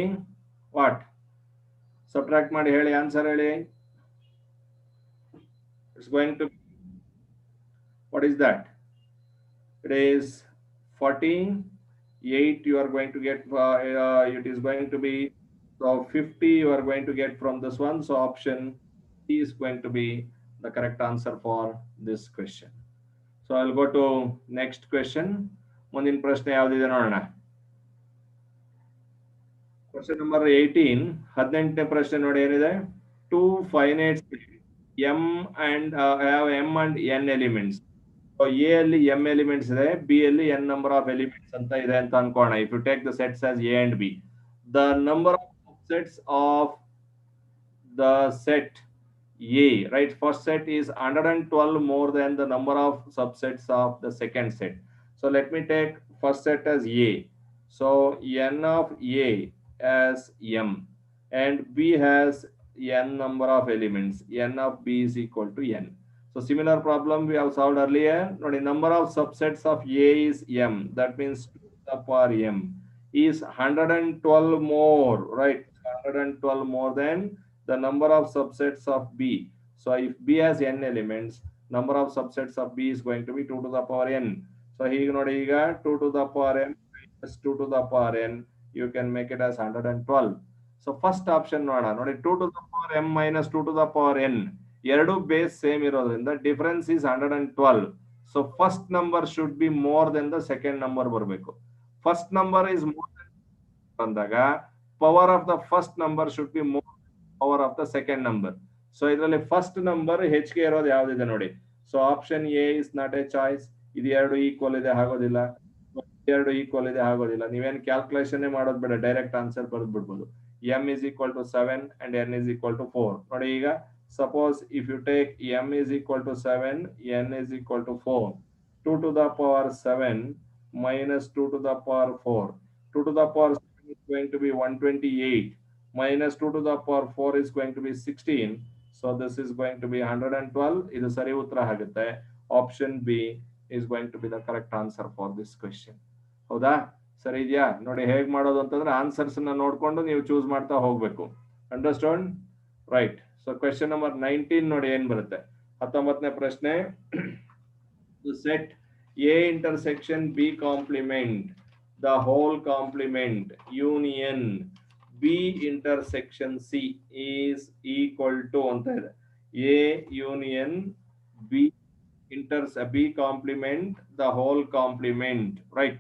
what? Subtract ಮಾಡಿ ಹೇಳಿ, answer ಹೇಳಿ. It's going to be, what is that? It is 48. You are going to get, it is going to be, so 50 you are going to get from this one. So option C is going to be the correct answer for this question. So I'll go to next question. ಮುಂದಿನ ಪ್ರಶ್ನೆ ಯಾವ್ದಿದೆ ನೋಡೋಣ. Question number 18. 18ನೇ ಪ್ರಶ್ನೆ ನೋಡಿ ಏನಿದೆ. Two finite m and have m and n elements. So A ಅಲ್ಲಿ m elements ಇದೆ, B ಅಲ್ಲಿ n number of elements ಅಂತ ಇದೆ ಅಂತ ಅನ್ಕೋಣ. If you take the sets as A and B, the number of subsets of the set A, right? First set is 112 more than the number of subsets of the second set. So let me take first set as A. So n of A as m and B has n number of elements. N of B is equal to n. So similar problem we have solved earlier. Now the number of subsets of A is m. That means 2 to the power m is 112 more, right? 112 more than the number of subsets of B. So if B has n elements, number of subsets of B is going to be 2 to the power n. So here ನೋಡಿ ಈಗ 2 to the power m minus 2 to the power n, you can make it as 112. So first option ನೋಡೋಣ. ನೋಡಿ 2 to the power m minus 2 to the power n ಎರಡು base same ಇರೋದ್ರಿಂದ difference is 112. So first number should be more than the second number ಬರಬೇಕು. First number is more than ಬಂದಾಗ power of the first number should be more than power of the second number. So ಇದರಲ್ಲಿ first number ಹೆಚ್ಚಿಗೆ ಇರೋದು ಯಾವ್ದಿದೆ ನೋಡಿ. So option A is not A choice. ಇದು ಎರಡು equal ಇದೆ ಆಗೋದಿಲ್ಲ, ಎರಡು ಈಕ್ವಲ್ ಇದೆ ಆಗೋದಿಲ್ಲ. ನೀವೇನು ಕ್ಯಾಲ್ಕುಲೇಷನ್ ಮಾಡೋದು ಬೇಡ, ಡೈರೆಕ್ಟ್ ಆನ್ಸರ್ ಬರೆದು ಬಿಡ್ಬೋದು. m is equal to 7 and n is equal to 4. ನೋಡಿ ಈಗ suppose if you take m is equal to 7, n is equal to 4, 2 to the power 7 minus 2 to the power 4, 2 to the power 7 is going to be 128 minus 2 to the power 4 is going to be 16. So this is going to be 112. ಇದು ಸರಿ ಉತ್ತರ ಆಗುತ್ತೆ. Option B is going to be the correct answer for this question. ಹೌದಾ? ಸರಿ ಇದೆಯಾ? ನೋಡಿ ಹೇಗೆ ಮಾಡೋದು ಅಂತಂದ್ರೆ ಆನ್ಸರ್ಸ್ ನ ನೋಡ್ಕೊಂಡು ನೀವು ಚೂಸ್ ಮಾಡ್ತಾ ಹೋಗ್ಬೇಕು. Understand? Right. So question number 19 ನೋಡಿ ಏನ್ ಬರುತ್ತೆ. 19ನೇ ಪ್ರಶ್ನೆ. Set A intersection B complement the whole complement union B intersection C is equal to ಅಂತ ಇದೆ. A union B B complement the whole complement, right?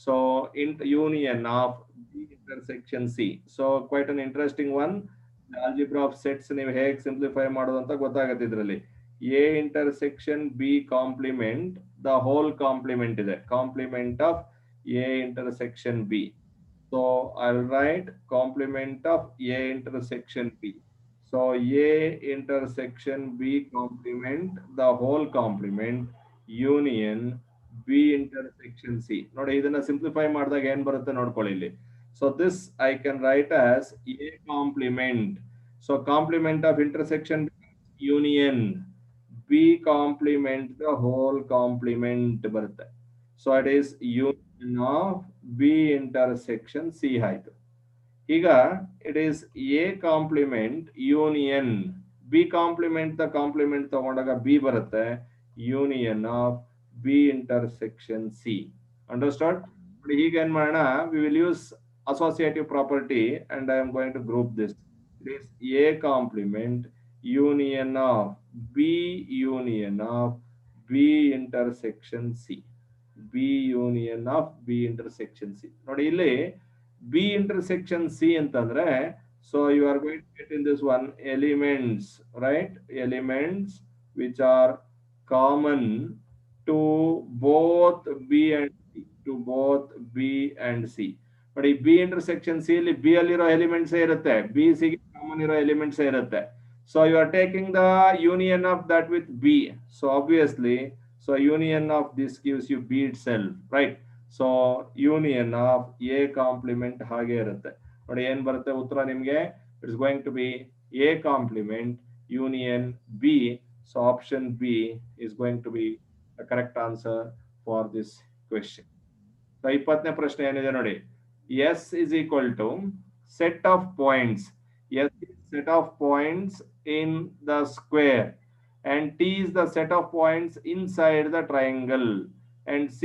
So in union of B intersection C. So quite an interesting one. The algebra of sets ನೀವು ಹೇಗೆ simplify ಮಾಡೋದು ಅಂತ ಗೊತ್ತಾಗುತ್ತೆ ಇದರಲ್ಲಿ. A intersection B complement the whole complement ಇದೆ. Complement of A intersection B. So I'll write complement of A intersection B. So A intersection B complement the whole complement union B intersection C. ನೋಡಿ ಇದನ್ನ simplify ಮಾಡಿದಾಗ ಏನ್ ಬರುತ್ತೆ ನೋಡ್ಕೊಳ್ಳಿ ಇಲ್ಲಿ. So this I can write as A complement. So complement of intersection union B complement the whole complement ಬರುತ್ತೆ. So it is union of B intersection C ಆಯ್ತು. ಈಗ it is A complement union B complement the complement ತಗೊಂಡಾಗ B ಬರುತ್ತೆ. union of B intersection C. Understood? ಹೀಗೆ ಏನ್ ಮಾಡೋಣ, we will use associative property and I am going to group this. It is A complement union of B union of B intersection C. B union of B intersection C. ನೋಡಿ ಇಲ್ಲಿ B intersection C ಅಂತಂದ್ರೆ, so you are going to get in this one elements, right? Elements which are common to both B and C, to both B and C. But ಈ B intersection C ಅಲ್ಲಿ B ಅಲ್ಲಿರೋ elements ಇರುತ್ತೆ, B C ಗೆ common ಇರೋ elements ಇರುತ್ತೆ. So you are taking the union of that with B. So obviously, so union of this gives you B itself, right? So union of A complement ಹಾಗೆ ಇರುತ್ತೆ. ನೋಡಿ ಏನ್ ಬರುತ್ತೆ ಉತ್ತರ ನಿಮಗೆ. It's going to be A complement union B. So option B is going to be the correct answer for this question. So 20ನೇ ಪ್ರಶ್ನೆ ಏನಿದೆ ನೋಡಿ. S is equal to set of points. S is set of points in the square and T is the set of points inside the triangle, and T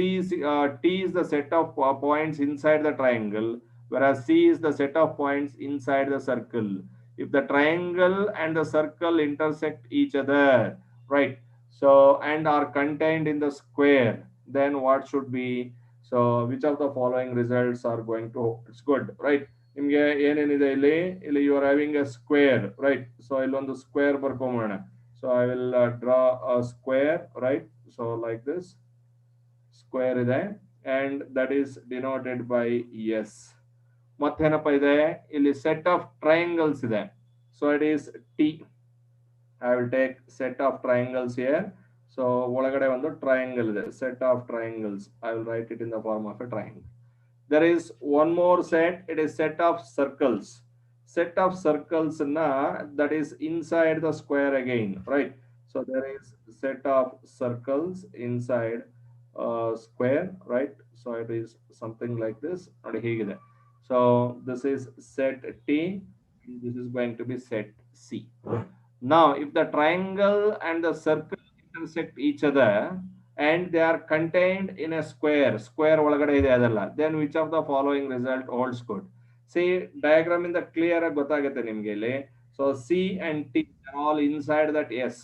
is the set of points inside the triangle, whereas C is the set of points inside the circle. If the triangle and the circle intersect each other, right, so and are contained in the square, then what should be? So which of the following results are going to, it's good, right? ನಿಮಗೆ ಏನೇನಿದೆ ಇಲ್ಲಿ, ಇಲ್ಲಿ you are having a square, right? So ಇಲ್ಲೊಂದು square ಬರ್ಕೊಂಬೋಣ. So I will draw a square, right? So like this square ಇದೆ and that is denoted by S. ಮತ್ತೇನಪ್ಪ ಇದೆ, ಇಲ್ಲಿ ಸೆಟ್ ಆಫ್ ಟ್ರಯಾಂಗಲ್ಸ್ ಇದೆ. So it is T. I will take set of triangles here. So ಒಳಗಡೆ ಒಂದು triangle ಇದೆ, set of triangles. I will write it in the form of a triangle. There is one more set, it is set of circles. Set of circles na, that is inside the square again, right? So there is set of circles inside square, right? So it is something like this. So this is set T, this is going to be set C. Now, if the triangle and the circle intersect each other and they are contained in a square, square ಒಳಗಡೆ ಇದೆ ಅದಲ್ಲ, then which of the following result holds good? See, diagram ಇಂದ clear ಆಗಿ ಗೊತ್ತಾಗುತ್ತೆ ನಿಮಗೆ ಇಲ್ಲಿ. So C and T are all inside that S.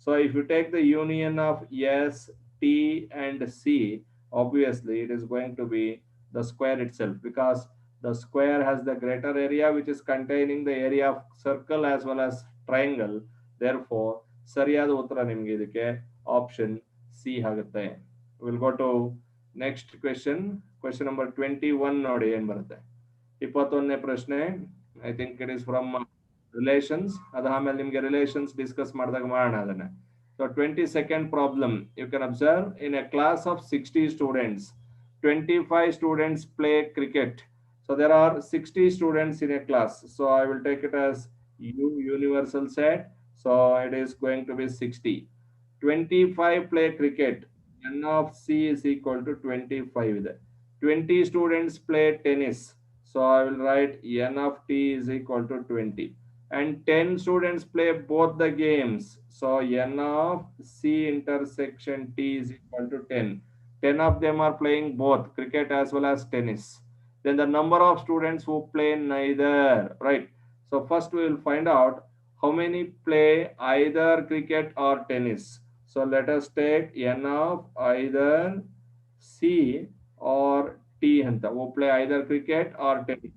So if you take the union of S, T and C, obviously it is going to be the square itself, because the square has the greater area which is containing the area of circle as well as triangle. Therefore ಸರಿಯಾದ ಉತ್ತರ ನಿಮಗೆ ಇದಕ್ಕೆ option C ಆಗುತ್ತೆ. Will go to next question. Question number 21 ನೋಡಿ ಏನ್ ಬರುತ್ತೆ. 21ನೇ ಪ್ರಶ್ನೆ. I think it is from relations. ಅದಾದ್ಮೇಲೆ ನಿಮಗೆ ರಿಲೇಷನ್ಸ್ ಡಿಸ್ಕಸ್ ಮಾಡಿದಾಗ ಮಾಡೋಣ ಅದನ್ನ. So 22nd problem, you can observe in a class of 60 students, 25 students play cricket. So there are 60 students in a class. So I will take it as U universal set. So it is going to be 60. 25 play cricket. N of C is equal to 25. 20 students play tennis. So I will write N of T is equal to 20. And 10 students play both the games. So N of C intersection T is equal to 10. 10 of them are playing both cricket as well as tennis. Then the number of students who play neither, right? So first we will find out how many play either cricket or tennis. So let us take N of either C or T anta, who play either cricket or tennis.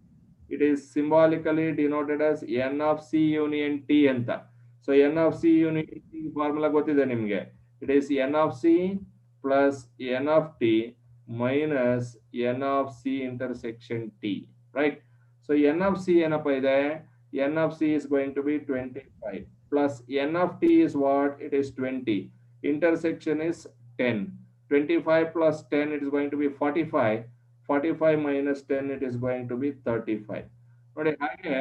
It is symbolically denoted as N of C union T anta. So N of C union T formula ಗೊತ್ತಿದೆ ನಿಮಗೆ. It is N of C plus N of T minus N of C intersection T, right? So N of C ಏನಪ್ಪ ಇದೆ? N of C is going to be 25 plus N of T is what? It is 20. Intersection is 10. 25 plus 10, it is going to be 45. 45 minus 10, it is going to be 35. ನೋಡಿ ಹಾಗೆ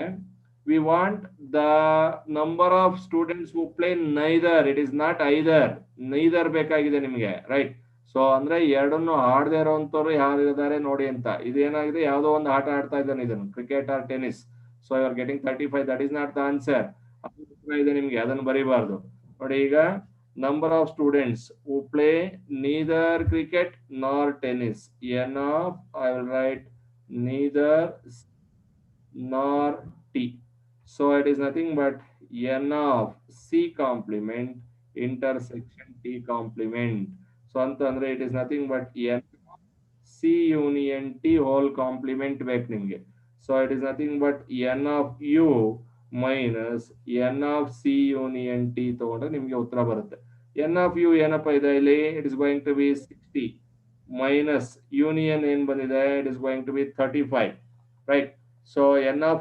we want the number of students who play neither. It is not either. Neither ಬೇಕಾಗಿದೆ ನಿಮಗೆ, right? So ಅಂದ್ರೆ ಎರಡನ್ನು ಆಡದೇ ಇರೋಂಥವ್ರು ಯಾರಿದ್ದಾರೆ ನೋಡಿ ಅಂತ. ಇದೇನಾಗಿದೆ, ಯಾವುದೋ ಒಂದು ಆಟ ಆಡ್ತಾ ಇದ್ದಾನೆ ಇದನ್ನು, cricket or tennis. So you are getting 35. That is not the answer. ಇದೆ ನಿಮ್ಗೆ, ಅದನ್ನು ಬರೀಬಾರ್ದು ನೋಡಿ. ಈಗ number of students who play neither cricket nor tennis, n of I will write neither nor T. So it is nothing but N of C complement intersection T complement. So ಅಂತಂದ್ರೆ it is nothing but N C union T whole complement ಬೇಕು ನಿಮಗೆ. So it is nothing but N of U minus N of C union T ತಗೊಂಡ್ರೆ ನಿಮಗೆ ಉತ್ತರ ಬರುತ್ತೆ. N of U ಏನಪ್ಪ ಇದೆ ಇಲ್ಲಿ? It is going to be 60 minus union ಏನ್ ಬಂದಿದೆ? It is going to be 35, right? So N of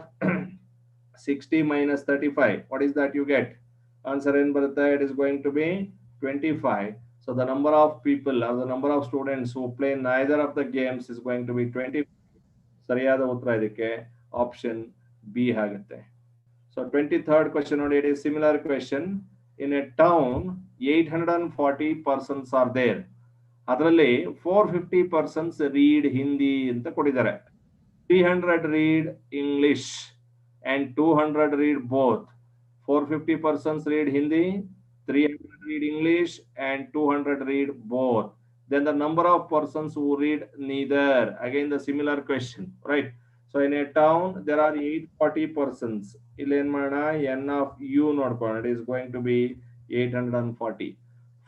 60 minus 35, what is that you get? Answer in bharatha, it is going to be 25. So the number of people or the number of students who play neither of the games is going to be 25. ಸರಿಯಾದ ಉತ್ತರ ಇದಕ್ಕೆ option B ಆಗುತ್ತೆ. So 23rd question, it is similar question. In a town, 840 persons are there. ಅದರಲ್ಲಿ 450 persons read Hindi ಅಂತ ಕೊಟ್ಟಿದ್ದಾರೆ. 300 read English and 200 read both. 450 persons read Hindi, 300 read English and 200 read both. Then the number of persons who read neither. Again the similar question, right? So in a town there are 840 persons. ಇಲ್ಲಿ ಏನ್ ಮಾಡೋಣ, n of u ನೋಡ್ಕೊಳ್ಳೋಣ. It is going to be 840.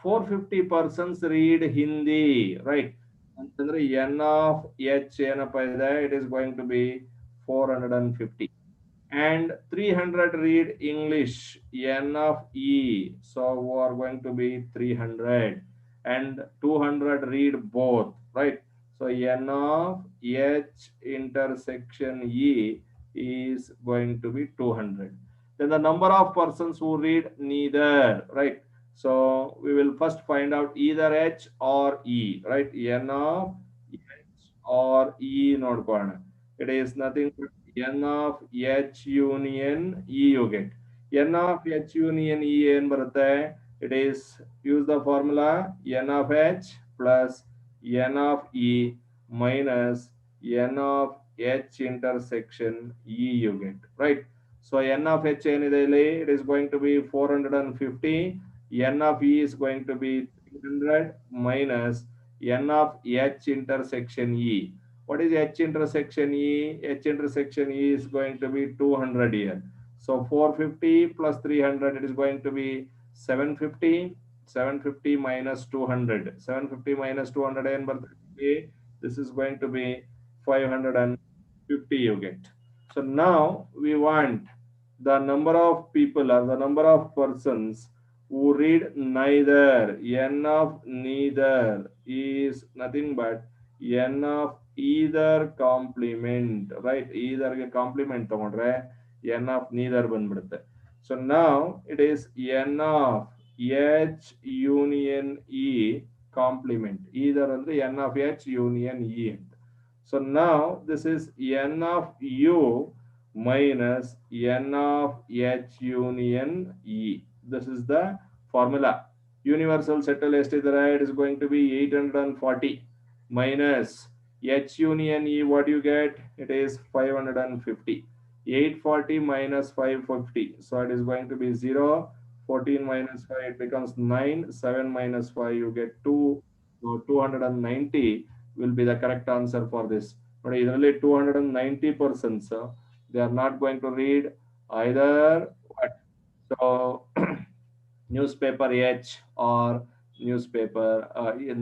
450 persons read Hindi, right? ಅಂತಂದ್ರೆ n of h ಏನಪ್ಪ ಇದೆ, it is going to be 450. And 300 read English, n of e, so we are going to be 300. And 200 read both, right? So n of h intersection e is going to be 200. Then the number of persons who read neither, right? So we will first find out either h or e, right? n of h or e ನೋಡ್ಕೊಳ್ಳೋಣ. It is nothing but n of h union e you get. n of h union e ಏನ್ ಬರುತ್ತೆ? It is, use the formula n of h plus n of e minus n of h intersection e you get, right? So n of h ಏನಿದೆ ಇಲ್ಲಿ, it is going to be 450. n of e is going to be 300 minus n of h intersection e. What is h intersection e? H intersection e is going to be 200 here. So 450 plus 300, it is going to be 750. 750 minus 200. 750 minus 200 and this is going to be 550 you get. So now we want the number of people or the number of persons who read neither. N of neither is nothing but n of either complement, right? Either ಗೆ complement ತಗೊಂಡ್ರೆ n of neither ಬಂದ್ಬಿಡುತ್ತೆ. So now it is n of h union e complement. Either ಅಂದ್ರೆ n of h union e ಅಂತ. So now this is n of u minus n of h union e. This is the formula. Universal set ಅಲ್ಲಿ ಎಷ್ಟಿದ್ದಾರೆ? It is going to be 840 minus h union e. What do you get? It is 550. 840 minus 550, so it is going to be 0. 14 minus 5, it becomes 9. 7 minus 5, you get 2. So 290 will be the correct answer for this. But ಇದರಲ್ಲಿ 290 persons, they are not going to read either what? So newspaper H or newspaper,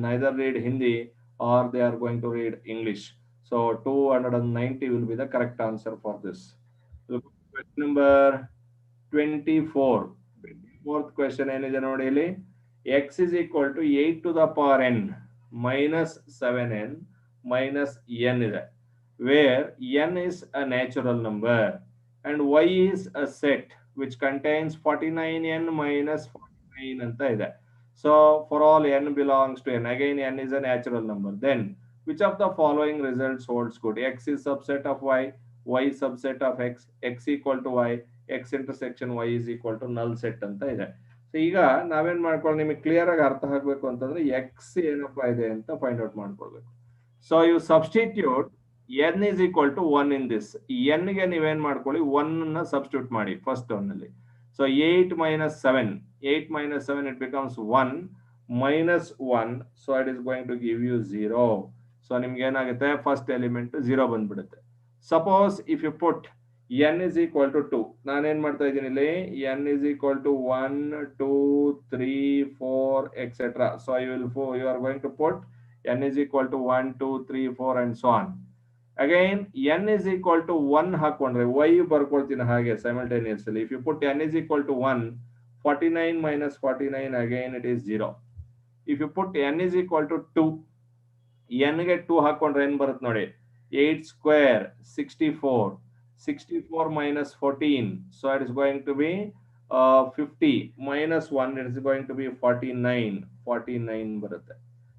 neither read Hindi or they are going to read English. So 290 will be the correct answer for this. Question number 24. 24th question ಏನಿದೆ ನೋಡಿ ಇಲ್ಲಿ, x is equal to 8 to the power n minus 7n minus n ಇದೆ, where n is a natural number and y is a set which contains 49n minus 49 ಅಂತ ಇದೆ. So for all n belongs to n, again n is a natural number, then which of the following results holds good? X is subset of y, y subset of x, x equal to y, x intersection y is equal to null set ಅಂತ ಇದೆ. So ಈಗ ನಾವೇನ್ ಮಾಡ್ಕೊಳ್ಳೋಣ, ನಿಮಗೆ clear ಆಗಿ ಅರ್ಥ ಆಗ್ಬೇಕು ಅಂತಂದ್ರೆ x ಏನಪ್ಪಾ ಇದೆ ಅಂತ ಫೈಂಡ್ ಔಟ್ ಮಾಡ್ಕೊಳ್ಬೇಕು. So you substitute n is equal to 1 in this. n ಗೆ ನೀವೇನ್ ಮಾಡ್ಕೊಳ್ಳಿ, 1 ನ ಸಬ್ಸ್ಟಿಟ್ಯೂಟ್ ಮಾಡಿ ಫಸ್ಟ್ ಒನ್ ಅಲ್ಲಿ. So 8 minus 7, 8 minus 7, it becomes 1 minus 1, so it is going to give you 0. So ನಿಮ್ಗೆ ಏನಾಗುತ್ತೆ, ಫಸ್ಟ್ ಎಲಿಮೆಂಟ್ 0 ಬಂದ್ಬಿಡುತ್ತೆ. Suppose if you put n is equal to 2, ನಾನೇನ್ ಮಾಡ್ತಾ ಇದ್ದೀನಿ ಇಲ್ಲಿ, n is equal to 1 2 3 4 etc. So you are going to put n is equal to 1 2 3 4 and so on. Again n is equal to 1 ಹಾಕೊಂಡ್ರೆ y ಬರ್ಕೊಳ್ತೀನಿ ಹಾಗೆ simultaneously. If you put n is equal to 1, 49 minus 49, again it is 0. If you put n is equal to 2, n ಗೆ 2 ಹಾಕೊಂಡ್ರೆ ಏನ್ ಬರುತ್ತೆ ನೋಡಿ, 8 square 64, 64 minus 14, so it is going to be 50 minus 1, it is going to be 49, 49 ಬರುತ್ತೆ.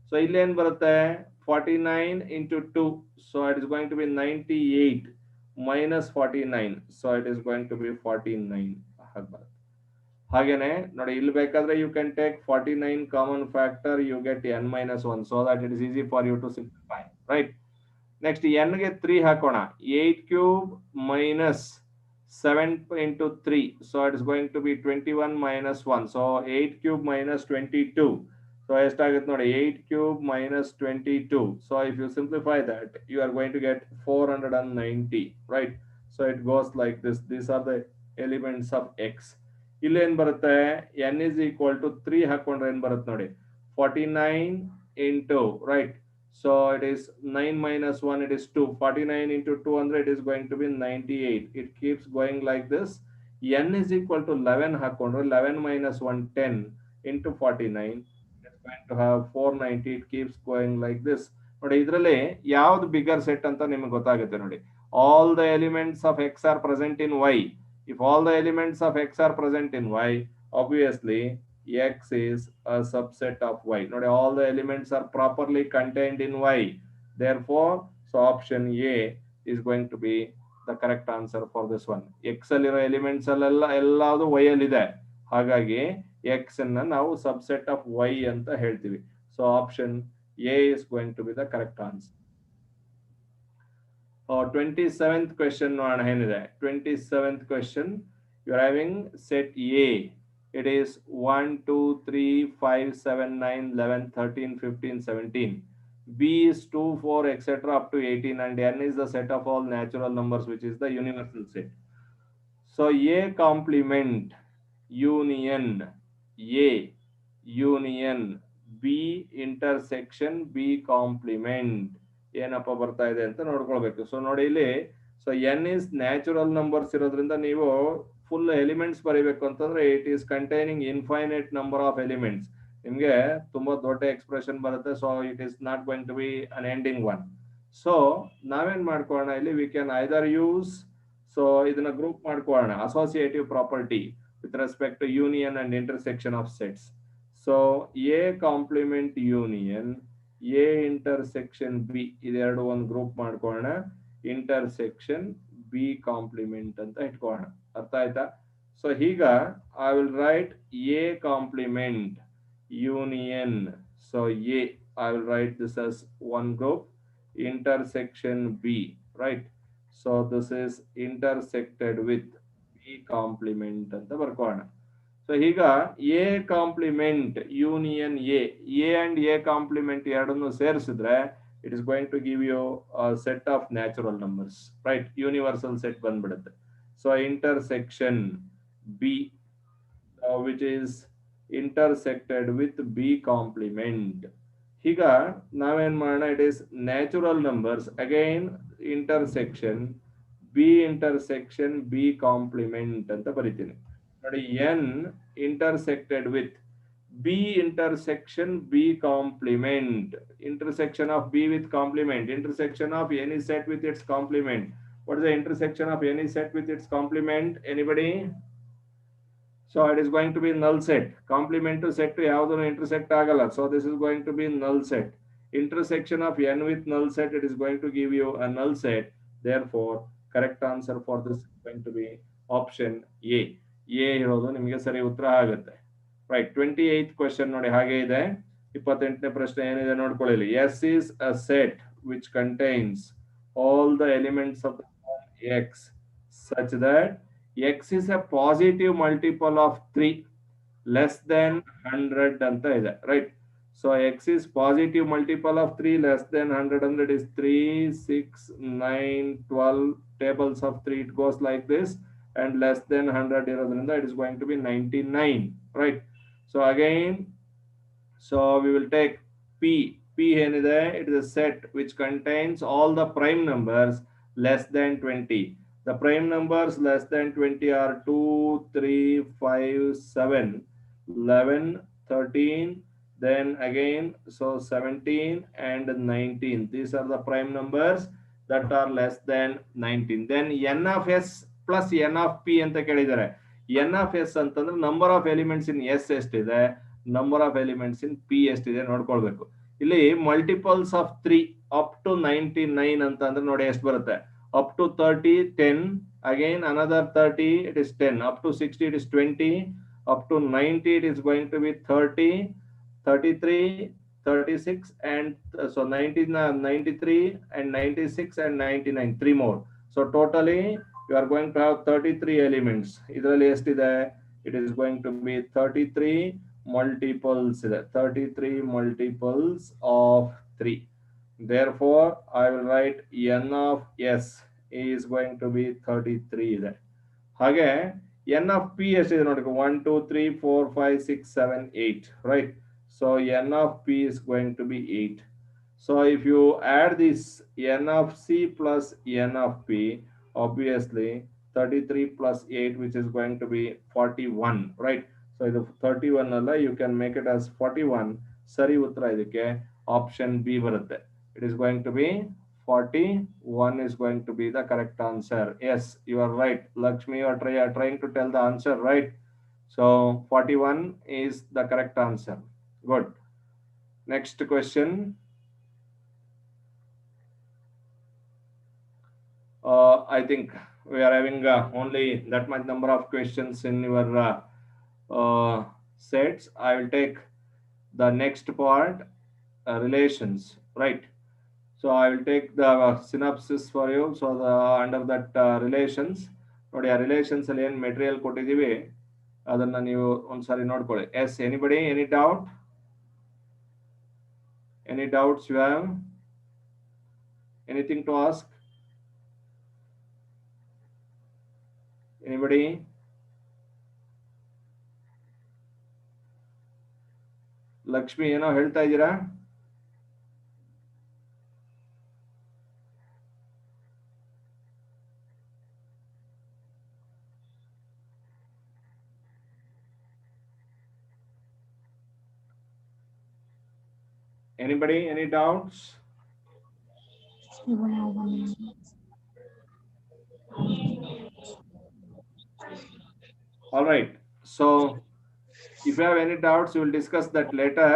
So ಇಲ್ಲಿ ಏನ್ ಬರುತ್ತೆ, 49 into 2, so it is going to be 98 minus 49. So it is going to be 49. ಹಾಗೇನೆ ನೋಡಿ ಇಲ್ಲಿ ಬೇಕಾದ್ರೆ you can take 49 common factor, you get n minus 1 so that it is easy for you to simplify, right? Next n ಗೆ 3 ಹಾಕೋಣ. 8 cube minus 7 into 3, so it is going to be 21 minus 1, so 8 cube minus 22. So ಎಷ್ಟಾಗುತ್ತೆ ನೋಡಿ 8 cube minus 22. So if you simplify that, you are going to get 490, right? So it goes like this. These are the elements of x. ಇಲ್ಲಿ ಏನ್ ಬರುತ್ತೆ n is equal to 3 ಹಾಕೊಂಡ್ರೆ ಏನ್ ಬರುತ್ತೆ ನೋಡಿ 49 into, right? So it is 9 minus 1, it is 2. 49 into 200, it is going to be 98. It keeps going like this. N is equal to 11 ಹಾಕೊಂಡ್ರೆ 11 minus 1, 10 into 49. It's going to have 490. It keeps going like this. ನೋಡಿ ಇದರಲ್ಲಿ ಯಾವ್ದು bigger set ಅಂತ ನಿಮಗೆ ಗೊತ್ತಾಗುತ್ತೆ ನೋಡಿ. All the elements of x are present in y. If all the elements of x are present in y, obviously x is a subset of y. Note all the elements are properly contained in y. Therefore, so option A is going to be the correct answer for this one. X alliro elements alladu y allide. Hagagi x anna ನಾವು subset of y ಅಂತ ಹೇಳ್ತೀವಿ. So option A is going to be the correct answer. 27th question ನೋಡೋಣ ಏನಿದೆ 27th question. You are having set A. It is 1, 2, 3, 5, 7, 9, 11, 13, 15, 17. B is 2, 4, etc. up to 18, and n is the set of all natural numbers, which is the universal set. So A complement union A union B intersection B complement ಏನಪ್ಪ ಬರ್ತಾ ಇದೆ ಅಂತ ನೋಡ್ಕೊಳ್ಬೇಕು. So ನೋಡಿ ಇಲ್ಲಿ so n is natural numbers ಇರೋದ್ರಿಂದ ನೀವು full elements ಬರೀಬೇಕು ಅಂತಂದ್ರೆ it is containing infinite number of elements. ನಿಮ್ಗೆ ತುಂಬಾ ದೊಡ್ಡ ಎಕ್ಸ್ಪ್ರೆಷನ್ ಬರುತ್ತೆ. So it is not going to be unending one. So ನಾವೇನ್ ಮಾಡ್ಕೊಳ್ಳೋಣ ಇಲ್ಲಿ we can either use so ಇದನ್ನ ಗ್ರೂಪ್ ಮಾಡ್ಕೊಳ್ಳೋಣ associative property with respect to union and intersection of sets. So A complement union A intersection B ಇದೆರಡು ಒಂದು group ಮಾಡ್ಕೊಳ್ಳೋಣ. Intersection B compliment ಅಂತ ಇಟ್ಕೊಳ್ಳೋಣ. ಅರ್ಥ ಆಯ್ತಾ? ಸೊ ಈಗ I will write A complement union. So A I will write this as one group. Intersection B, right? So this is intersected with B complement ಅಂತ ಬರ್ಕೊಳ್ಳೋಣ. ಸೊ ಈಗ A complement union A and A complement ಎರಡನ್ನು ಸೇರಿಸಿದ್ರೆ it is going to give you a set of natural numbers, right? Universal set ಬಂದ್ಬಿಡುತ್ತೆ. So intersection B, which is intersected with B complement. ಈಗ ನಾವೇನ್ ಮಾಡೋಣ, it is natural numbers, again intersection B complement ಅಂತ ಬರೀತೀನಿ ನೋಡಿ. n intersected with B intersection B complement. Intersection of B with complement. Intersection of any set with its complement. What is the intersection of any set with its complement? Anybody? So it is going to be null set. Complement to set to ಯಾವುದು intersect ಆಗಲ್ಲ. So this is going to be null set. Intersection of n with null set, it is going to give you a null set. Therefore, correct answer for this is going to be option A. A ಇರೋದು ನಿಮಗೆ ಸರಿ ಉತ್ತರ ಆಗುತ್ತೆ. Right, 28th question ನೋಡಿ ಹಾಗೆ ಇದೆ. 28ನೇ ಪ್ರಶ್ನೆ ಏನಿದೆ ನೋಡ್ಕೊಳ್ಳಿ. S is a set which contains all the elements of the form X such that X is a positive multiple of 3 less than 100 ಅಂತ ಇದೆ, right? So X is positive multiple of 3 less than 100. 100 is 3, 6, 9, 12 tables of 3. It goes like this, and less than 100 ಇರೋದ್ರಿಂದ it is going to be 99, right? So again, so we will take P. P ಏನಿದೆ, it is a set which contains all the prime numbers less than 20. The prime numbers less than 20 are 2, 3, 5, 7, 11, 13, then again, so 17 and 19. These are the prime numbers that are less than 19. Then n of s plus n of p ಅಂತ ಕೇಳಿದ್ದಾರೆ. n of s ಅಂತಂದ್ರೆ number of elements in s ಎಷ್ಟಿದೆ, number of elements in p ಎಷ್ಟಿದೆ ನೋಡ್ಕೊಳ್ಬೇಕು. ಇಲ್ಲಿ multiples of 3 up to 99 ಅಂತ ಅಂದ್ರೆ ನೋಡಿ ಎಷ್ಟು ಬರುತ್ತೆ. up to 30, 10, again another 30, it is 10, up to 60, it is 20, up to 90, it is going to be 30, 33, 36, and so 19, 93, and 96, and 99, three more. So totally, you are going to have 33 elements. ಇದರಲ್ಲಿ ಎಷ್ಟಿದೆ? It is going to be 33 multiples ಇದೆ. 33 multiples of 3. Therefore, I will write n of s is going to be 33 ಇದೆ. ಹಾಗೆ n of p ಎಷ್ಟಿದೆ ನೋಡಿ, 1 2 3 4 5 6 7 8, right? So n of p is going to be 8. So if you add this n of c plus n of p, obviously 33 plus 8, which is going to be 41, right? So ಇದು 31 ಅಲ್ಲ, you can make it as 41. ಸರಿ ಉತ್ತರ ಇದಕ್ಕೆ option B ಬರುತ್ತೆ. It is going to be 41 is going to be the correct answer. Yes, you are right. Lakshmi, you are trying to tell the answer, right? So 41 is the correct answer. Good. Next question. I think we are having only that much number of questions in your sets. I will take the next part, relations, right? So I will take the synopsis for you. So the under that relations, ನೋಡಿ ಆ relations ಅಲ್ಲಿ ಏನು material ಕೊಟ್ಟಿದ್ದೀವಿ ಅದನ್ನ ನೀವು ಒಂದ್ಸಾರಿ ನೋಡ್ಕೊಳ್ಳಿ. Yes, anybody, any doubt? Any doubts you have? Anything to ask? Anybody? Lakshmi ಏನೋ ಹೇಳ್ತಾ ಇದ್ದೀರಾ? Anybody? Any doubts? All right. So if you have any doubts, we will discuss that later.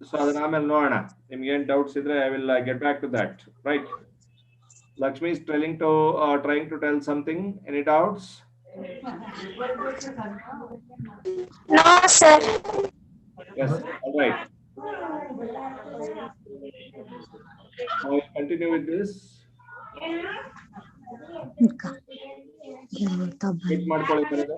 So ಅದನ್ನ ಆಮೇಲೆ ನೋಡೋಣ. ನಿಮ್ಗೆ ಏನು ಡೌಟ್ಸ್ ಇದ್ರೆ I will get back to that. Right? Lakshmi is trying to tell something. Any doubts? No, sir. Yes. All right. Now we continue with this. Click ಮಾಡ್ಕೊಳ್ಳಿ ಬರೋದು.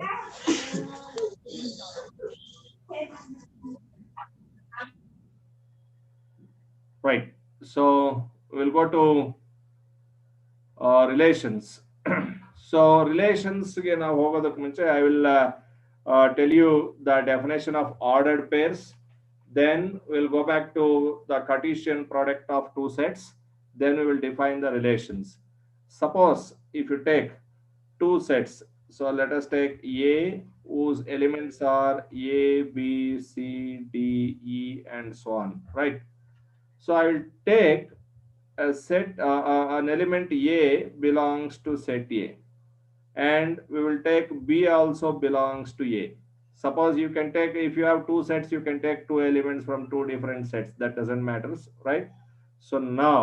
Right. So we'll go to relations. So relations ಗೆ ನಾವು ಹೋಗೋದಕ್ಕೆ ಮುಂಚೆ I will tell you the definition of ordered pairs. Then we'll go back to the Cartesian product of two sets. Then we will define the relations. Suppose if you take two sets, so let us take A whose elements are A, B, C, D, E, and so on, right? So I will take a set, an element A belongs to set A, and we will take B also belongs to A. Suppose you can take, if you have two sets, you can take two elements from two different sets. That doesn't matter, right? So now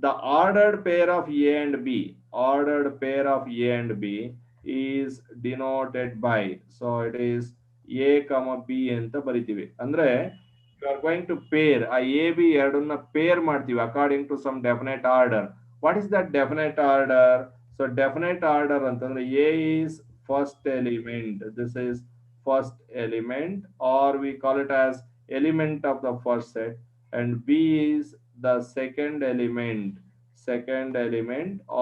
the ordered pair of A and B, ordered pair of A and B is denoted by, so it is A comma B ಅಂತ ಬರಿತೀವಿ. ಅಂದ್ರೆ you are going to pair a B ಎರಡನ್ನ pair ಮಾಡ್ತೀವಿ according to some definite order. What is that definite order? So definite order ಅಂತಂದ್ರೆ A is first element, this is first element, or we call it as element of the first set, and B is the second element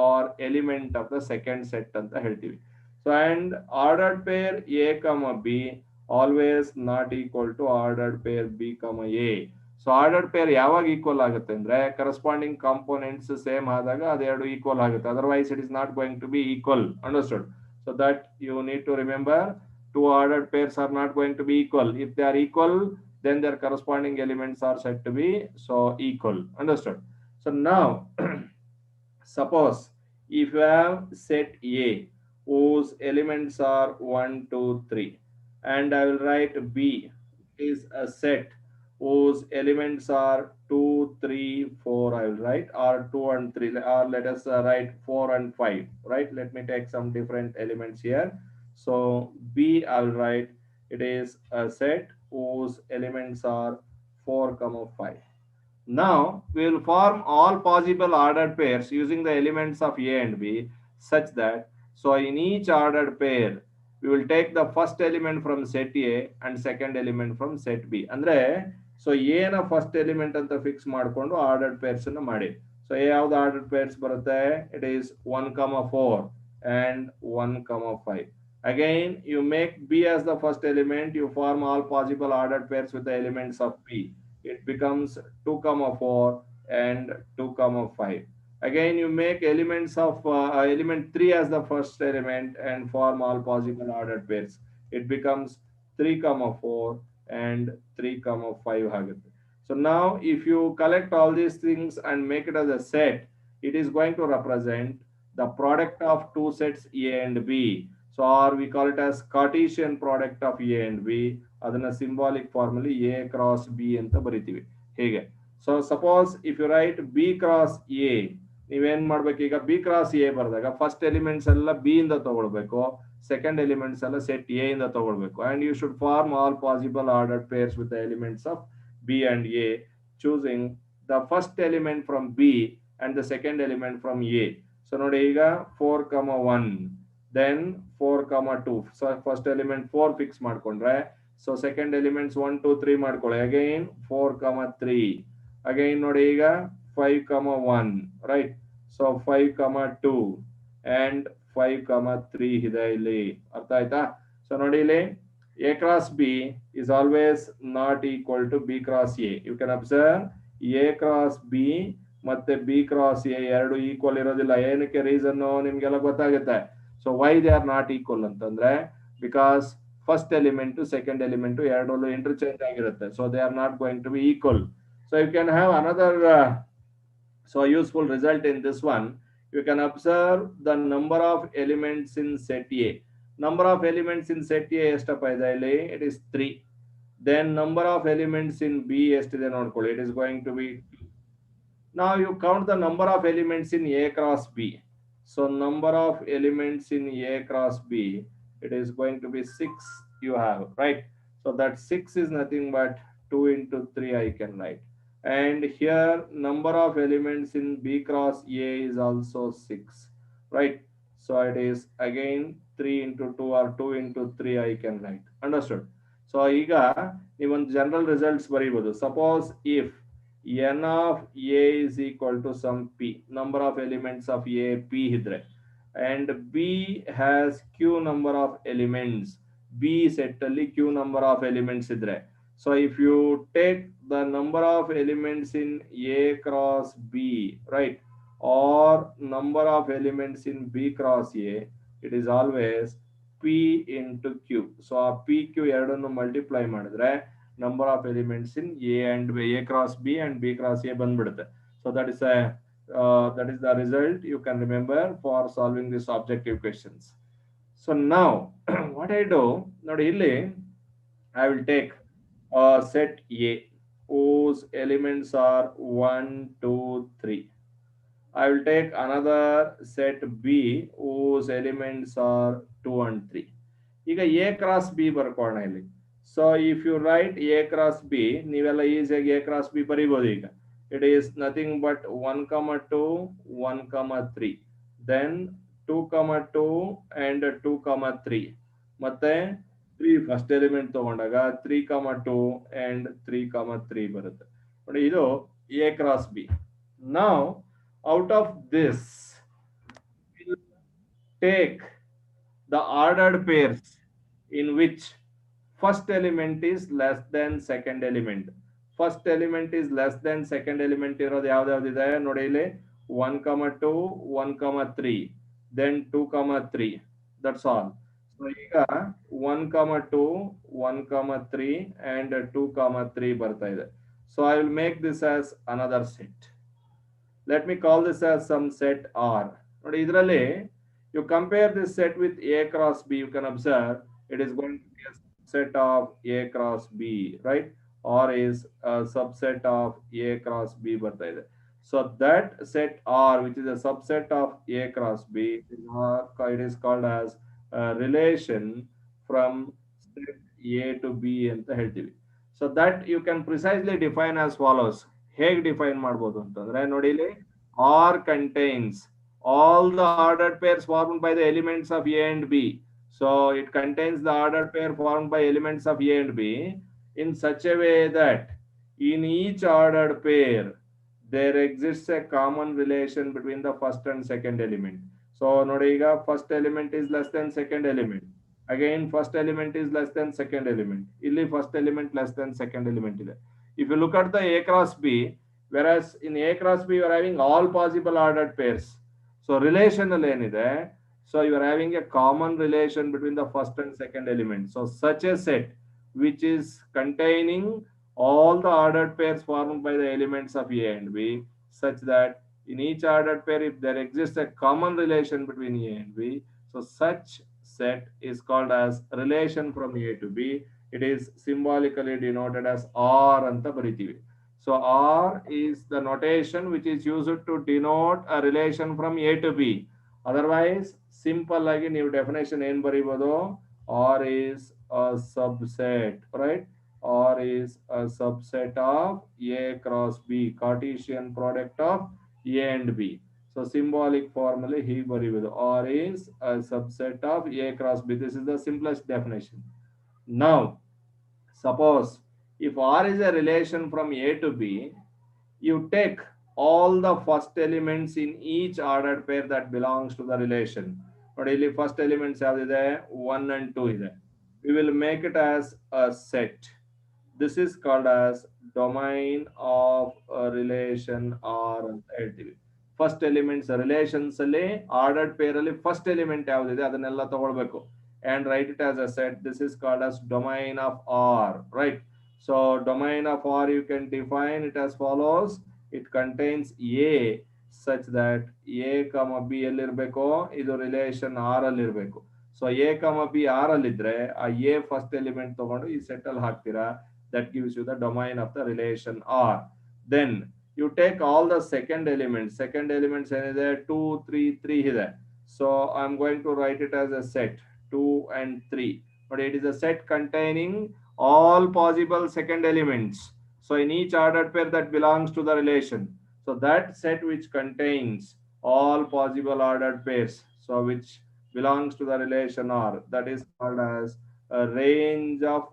or element of the second set ಅಂತ ಹೇಳ್ತೀವಿ. So and ordered pair A comma B always not equal to ordered pair B comma A. So ordered pair ಯಾವಾಗ equal ಆಗುತ್ತೆ ಅಂದ್ರೆ corresponding components same ಆದಾಗ ಅದೆರಡು equal ಆಗುತ್ತೆ. Otherwise it is not going to be equal. Understood? So that you need to remember, two ordered pairs are not going to be equal. If they are equal, then their corresponding elements are said to be so equal. Understood? So now suppose if you have set A whose elements are 1 2 3, and I will write B is a set whose elements are 2, 3, 4 I will write, or 2 and 3, or let us write 4 and 5, right? Let me take some different elements here. So B I will write, it is a set whose elements are 4, 5. Now we will form all possible ordered pairs using the elements of A and B such that, so in each ordered pair we will take the first element from set A and second element from set B. Andre so A na first element anta fix ಮಾಡ್ಕೊಂಡು ordered pairs ಅನ್ನು ಮಾಡಿ. So A ಯಾವ್ದು ordered pairs ಬರುತ್ತೆ? It is 1, 4 and 1, 5. Again you make B as the first element, you form all possible ordered pairs with the elements of B. It becomes 2, 4 and 2, 5. Again you make elements of element 3 as the first element and form all possible ordered pairs. It becomes 3, 4 and 3, 5 ಆಗುತ್ತೆ. So now if you collect all these things and make it as a set, it is going to represent the product of two sets A and B. So or we call it as Cartesian product of A and B. ಅದನ್ನ symbolic formally A cross B ಅಂತ ಬರಿತೀವಿ ಹೀಗೆ. So suppose if you write B cross A, ನೀವೇನ್ ಮಾಡ್ಬೇಕು, ಈಗ B cross A ಬರೆದಾಗ first elements ಎಲ್ಲ B ಇಂದ ತಗೊಳ್ಬೇಕು, ಸೆಕೆಂಡ್ ಎಲಿಮೆಂಟ್ಸ್ ಎಲ್ಲ ಸೆಟ್ ಎ ಇಂದ ತಗೊಳ್ಬೇಕು, and you should form all possible ordered pairs with the elements of B and A, choosing the first element from B and the second element from A. So ನೋಡಿ ಈಗ 4, 1 then 4, 2. So first element 4 fix ಮಾಡ್ಕೊಂಡ್ರೆ, so second elements 1, 2, 3 ಮಾಡ್ಕೊಳ್ಳಿ. again 4, 3. again ನೋಡಿ ಈಗ 5, 1 right. so 5, 2 and 5, 3 ಇದೆ ಇಲ್ಲಿ. ಅರ್ಥ ಆಯ್ತಾ? ಸೊ ನೋಡಿ ಇಲ್ಲಿ A cross B is always not equal to B cross A. You can observe A cross B ಮತ್ತೆ B cross A ಎರಡು ಈಕ್ವಲ್ ಇರೋದಿಲ್ಲ. ಏನಕ್ಕೆ ರೀಸನ್ ನಿಮ್ಗೆಲ್ಲ ಗೊತ್ತಾಗುತ್ತೆ. So why they are not equal ಅಂತಂದ್ರೆ, because first element second element ಎರಡರಲ್ಲೂ interchange ಆಗಿರುತ್ತೆ. So they are not going to be equal. So you can have another so useful result in this one. You can observe the number of elements in set A. Number of elements in set A ಎಷ್ಟಪ್ಪ ಇದೆ ಇಲ್ಲಿ? It is 3. Then number of elements in B ಎಷ್ಟಿದೆ ನೋಡ್ಕೊಳ್ಳಿ. It is going to be 2. Now you count the number of elements in A cross B. So number of elements in A cross B, it is going to be 6 you have, right? So that 6 is nothing but 2 into 3 I can write. And here number of elements in B cross A is also 6, right? So it is again 3 into 2 or 2 into 3 I can write. Understood? So ಈಗ ನೀವೊಂದು general results ಬರೀಬಹುದು. Suppose if n of A is equal to some p, number of elements of A p ಇದ್ರೆ, and B has q number of elements, B set ಅಲ್ಲಿ q number of elements ಇದ್ರೆ, so if you take the number of elements in A cross B, right, or number of elements in B cross A, it is always p into q. So ಆ p q ಎರಡನ್ನು multiply ಮಾಡಿದ್ರೆ number of elements in A and A cross B and B cross A ಬಂದ್ಬಿಡುತ್ತೆ. So that is the result you can remember for solving this objective questions. So now what I do, ನೋಡಿ ಇಲ್ಲಿ I will take a set A whose elements are 1, 2, 3. I will take another set B whose elements are 2 and 3. ಈಗ A cross B ಬರ್ಕೊಳ್ಳೋಣ ಇಲ್ಲಿ. So if you write A cross B, ನೀವೆಲ್ಲ ಈಸಿಯಾಗಿ A cross B ಬರೀಬಹುದು ಈಗ. It is nothing but 1, 2, 1, 3. Then 2, 2 and 2, 3. ಮತ್ತೆ 3 first element ತಗೊಂಡಾಗ 3, 2 and 3, 3 ಬರುತ್ತೆ. ನೋಡಿ ಇದು A cross B. Now out of this we'll take the ordered pairs in which first element is less than second element. First element is less than second element ಇರೋದು ಯಾವ್ದಾವ್ದಿದೆ ನೋಡಿ ಇಲ್ಲಿ 1, 2, 1, 3, then 2, 3. That's all. So ಈಗ 1, 2, 1, 3 and 2, 3 ಬರ್ತಾ ಇದೆ. So I will make this as another set. Let me call this as some set R. ನೋಡಿ ಇದರಲ್ಲಿ you compare this set with A cross B, you can observe it is going to be a set of A cross B, right? R is a subset of A cross B ಬರ್ತಾ ಇದೆ. So that set R, which is a subset of A cross B, it is called as a relation from set A to B ಅಂತ ಹೇಳ್ತೀವಿ. So that you can precisely define as follows. ಹೇಗೆ define ಮಾಡ್ಬೋದು ಅಂತಂದ್ರೆ ನೋಡಿ ಇಲ್ಲಿ R contains all the ordered pairs formed by the elements of A and B. So it contains the ordered pair formed by elements of A and B in such a way that in each ordered pair there exists a common relation between the first and second element. So ನೋಡಿ ಈಗ first element is less than second element. Again first element is less than second element. ಇಲ್ಲಿ first element less than second element ಇದೆ. If you look at the A cross B, whereas in A cross B you are having all possible ordered pairs. So relational ಏನಿದೆ, so you are having a common relation between the first and second element. So such a set which is containing all the ordered pairs formed by the elements of A and B, such that in each ordered pair if there exists a common relation between A and B, so such set is called as relation from A to B. It is symbolically denoted as R anta ಬರಿತೀವಿ. So R is the notation which is used to denote a relation from A to B. Otherwise simple ಆಗಿ ನೀವು definition ಏನು ಬರೀಬೋದು, R is a subset, right? R is a subset of A cross B, Cartesian product of A and B. So symbolic formally he ಬರೀಬೋದು R is a subset of A cross B. This is the simplest definition. Now suppose if R is a relation from A to B, you take all the first elements in each ordered pair that belongs to the relation. ನೋಡಿ ಇಲ್ಲಿ first elements ಯಾವ್ದಿದೆ, 1 and 2 ಇದೆ. We will make it as a set. This is called as domain of a relation R ಅಂತ ಹೇಳ್ತೀವಿ. First elements relations ಅಲ್ಲಿ ordered peer ಅಲ್ಲಿ first element ಯಾವ್ದಿದೆ ಅದನ್ನೆಲ್ಲ ತಗೊಳ್ಬೇಕು and write it as a set. This is called as domain of R, right? So domain of R you can define it as follows. It contains A such that A comma B ಎಲ್ಲಿರಬೇಕು, ಇದು relation R ಅಲ್ಲಿ ಇರಬೇಕು. So A comma B R ಅಲ್ಲಿ ಇದ್ರೆ ಆ A first element ತಗೊಂಡು ಈ set ಅಲ್ಲಿ ಹಾಕ್ತೀರಾ. That gives you the domain of the relation R. Then you take all the second elements. Second elements ಏನಿದೆ 2 3 3 ಇದೆ. So I'm going to write it as a set 2 and 3. But it is a set containing all possible second elements. So in each ordered pair that belongs to the relation. So that set which contains all possible ordered pairs, so which belongs to the relation R, that is called as a range of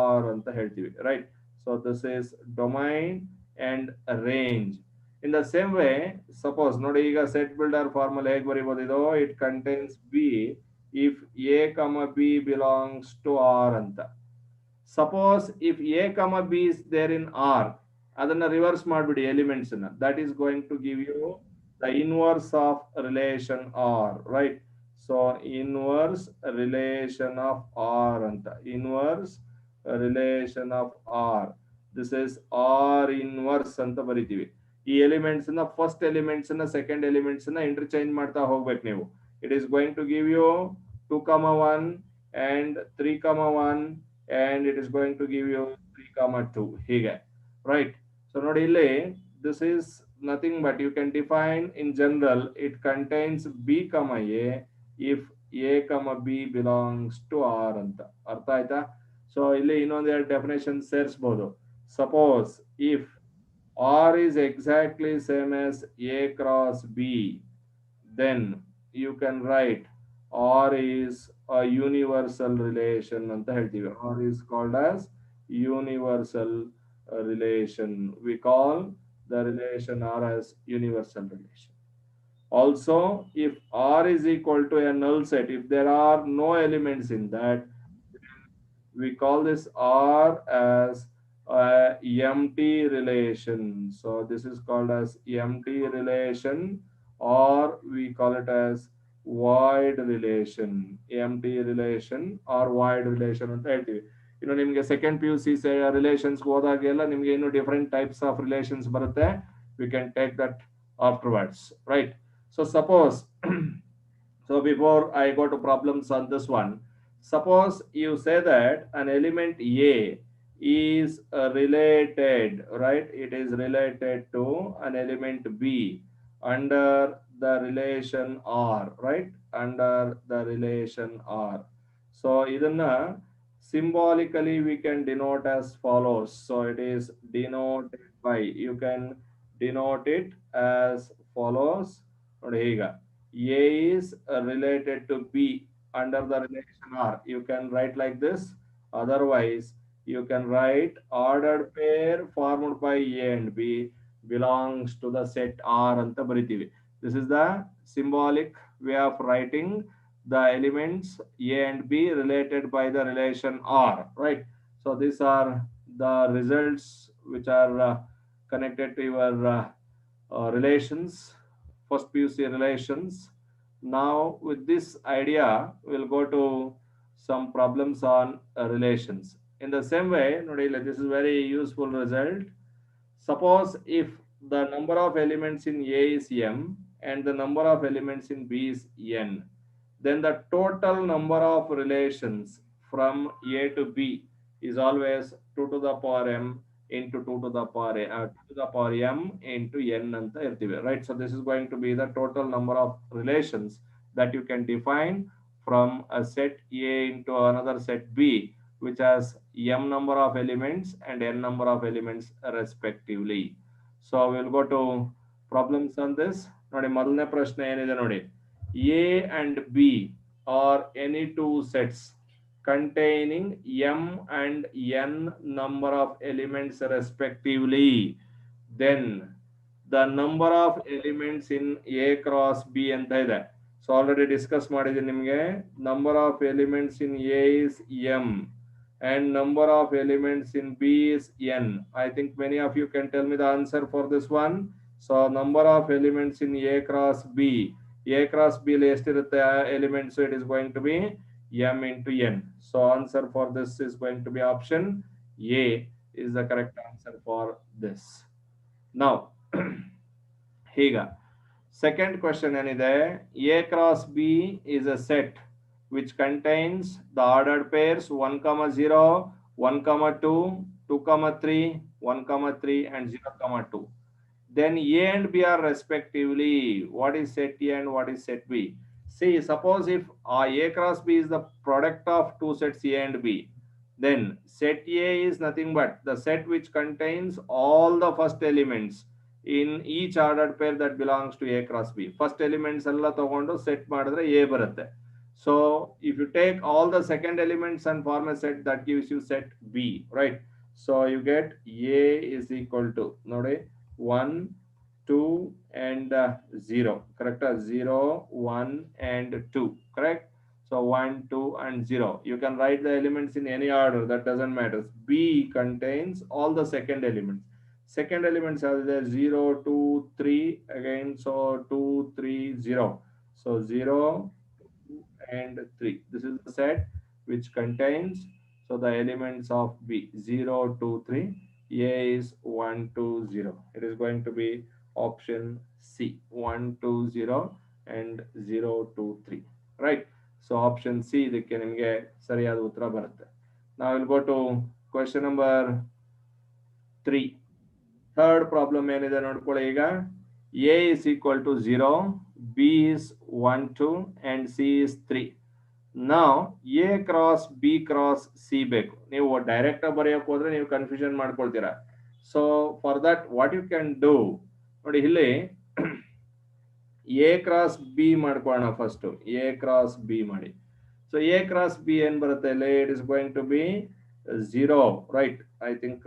R anta ಹೇಳ್ತೀವಿ, right? So this is domain and a range. In the same way, suppose ನೋಡಿ ಈಗ set builder formula ಹೇಗೆ ಬರೀಬಹುದು ಇದು, it contains B if A comma B belongs to R anta. Suppose if A comma B is there in R, ಅದನ್ನ reverse ಮಾಡ್ಬಿಡಿ elements ನ, that is going to give you the inverse of relation R, right? So inverse relation of R anta, inverse relation of R. This is R inverse anta ಬರಿತೀವಿ. ಈ elements ನ first elements ನ second elements ನ interchange ಮಾಡ್ತಾ ಹೋಗ್ಬೇಕು ನೀವು. It is going to give you 2 comma 1 and 3 comma 1 and it is going to give you 3 comma 2 ಹೀಗೆ, right? So ನೋಡಿ ಇಲ್ಲಿ this is nothing but you can define in general it contains B comma A if A comma B belongs to R ಅಂತ. ಅರ್ಥ ಆಯ್ತಾ? So ಇಲ್ಲಿ ಇನ್ನೊಂದೆರಡು definition ಸೇರಿಸಬಹುದು. Suppose if R is exactly same as A cross B, then you can write R is a universal relation ಅಂತ ಹೇಳ್ತೀವಿ. R is called as universal relation. We call the relation R as universal relation. Also, if R is equal to a null set, if there are no elements in that, we call this R as a empty relation. So this is called as empty relation, or we call it as void relation. Empty relation or void relation ಅಂತ ಹೇಳ್ತೀವಿ. ಇನ್ನು ನಿಮಗೆ second P U C relations ಹೋದಾಗೆಲ್ಲ ನಿಮಗೆ ಇನ್ನು different types of relations ಬರುತ್ತೆ. We can take that afterwards, right? So suppose so before I go to problems on this one, suppose you say that an element A is related, right? It is related to an element B under the relation R, right? Under the relation R. So idanna symbolically we can denote as follows. So it is denoted by, you can denote it as follows. ನೋಡಿ ಈಗ A is related to B under the relation R. You can write like this. Otherwise, you can write ordered pair formed by A and B belongs to the set R anta bariತೀವಿ. This is the symbolic way of writing the elements A and B related by the relation R, right? So these are the results which are connected to your relations, first PUC relations. Now with this idea, we'll go to some problems on relations. In the same way, this is very useful result. Suppose if the number of elements in A is m and the number of elements in B is n, then the total number of relations from A to B is always 2 to the power m into 2 to the power 2 to the power m into n anta irtive, right? So this is going to be the total number of relations that you can define from a set A into another set B, which has m number of elements and n number of elements respectively. So we'll go to problems on this. ನೋಡಿ ಮೊದಲನೇ ಪ್ರಶ್ನೆ ಏನಿದೆ ನೋಡಿ, A and B are any two sets containing m and n number of elements respectively, then the number of elements in A cross B ಅಂತ ಇದೆ. So already discuss ಮಾಡಿದ್ದೀನಿ ನಿಮಗೆ. Number of elements in A is m and number of elements in B is n. I think many of you can tell me the answer for this one. So number of elements in A cross B. A cross B ಎಷ್ಟಿರುತ್ತೆ elements, so it is going to be m into n. So answer for this is going to be option A is the correct answer for this. Now ಈಗ second question ಏನಿದೆ, A cross B is a set which contains the ordered pairs 1, 0, 1, 2, 2, 3, 1, 3 and 0, 2. Then A and B are respectively. What is set A and what is set B? See, suppose if A cross B is the product of two sets A and B, then set A is nothing but the set which contains all the first elements in each ordered pair that belongs to A cross B. First elements alla tagondo set madidre A barutte. So if you take all the second elements and form a set, that gives you set B, right? So you get A is equal to nodi 1, 2 and 0, correct? 0, 1 and 2, correct? So 1, 2 and 0. You can write the elements in any order, that doesn't matter. B contains all the second elements. Second elements are there 0, 2, 3 again. So 2, 3, 0. So 0 and 3. This is the set which contains, so the elements of B 0, 2, 3. A is 1, 2, 0. It is going to be option C 1, 2, 0 and 0, 2, 3, right? So option C ಇದಕ್ಕೆ ನಿಮಗೆ ಸರಿಯಾದ ಉತ್ತರ ಬರುತ್ತೆ. Now we'll go to question number 3. Third problem ಏನಿದೆ ನೋಡ್ಕೊಳ್ಳಿ ಈಗ. A is equal to 0, B is 1, 2 and C is 3. Now A cross B cross C ಬೇಕು. ನೀವು ಡೈರೆಕ್ಟ್ ಆಗಿ ಬರೆಯಕ್ಕೆ ಹೋದ್ರೆ ನೀವು ಕನ್ಫ್ಯೂಷನ್ ಮಾಡ್ಕೊಳ್ತೀರಾ. So for that what you can do, ನೋಡಿ ಇಲ್ಲಿ A ಕ್ರಾಸ್ B ಮಾಡ್ಕೊಳ್ಳೋಣ. ಫಸ್ಟ್ A ಕ್ರಾಸ್ B ಮಾಡಿ. ಸೊ A ಕ್ರಾಸ್ B ಏನ್ ಬರುತ್ತೆ ಇಲ್ಲಿ, it is going to be 0, right? I think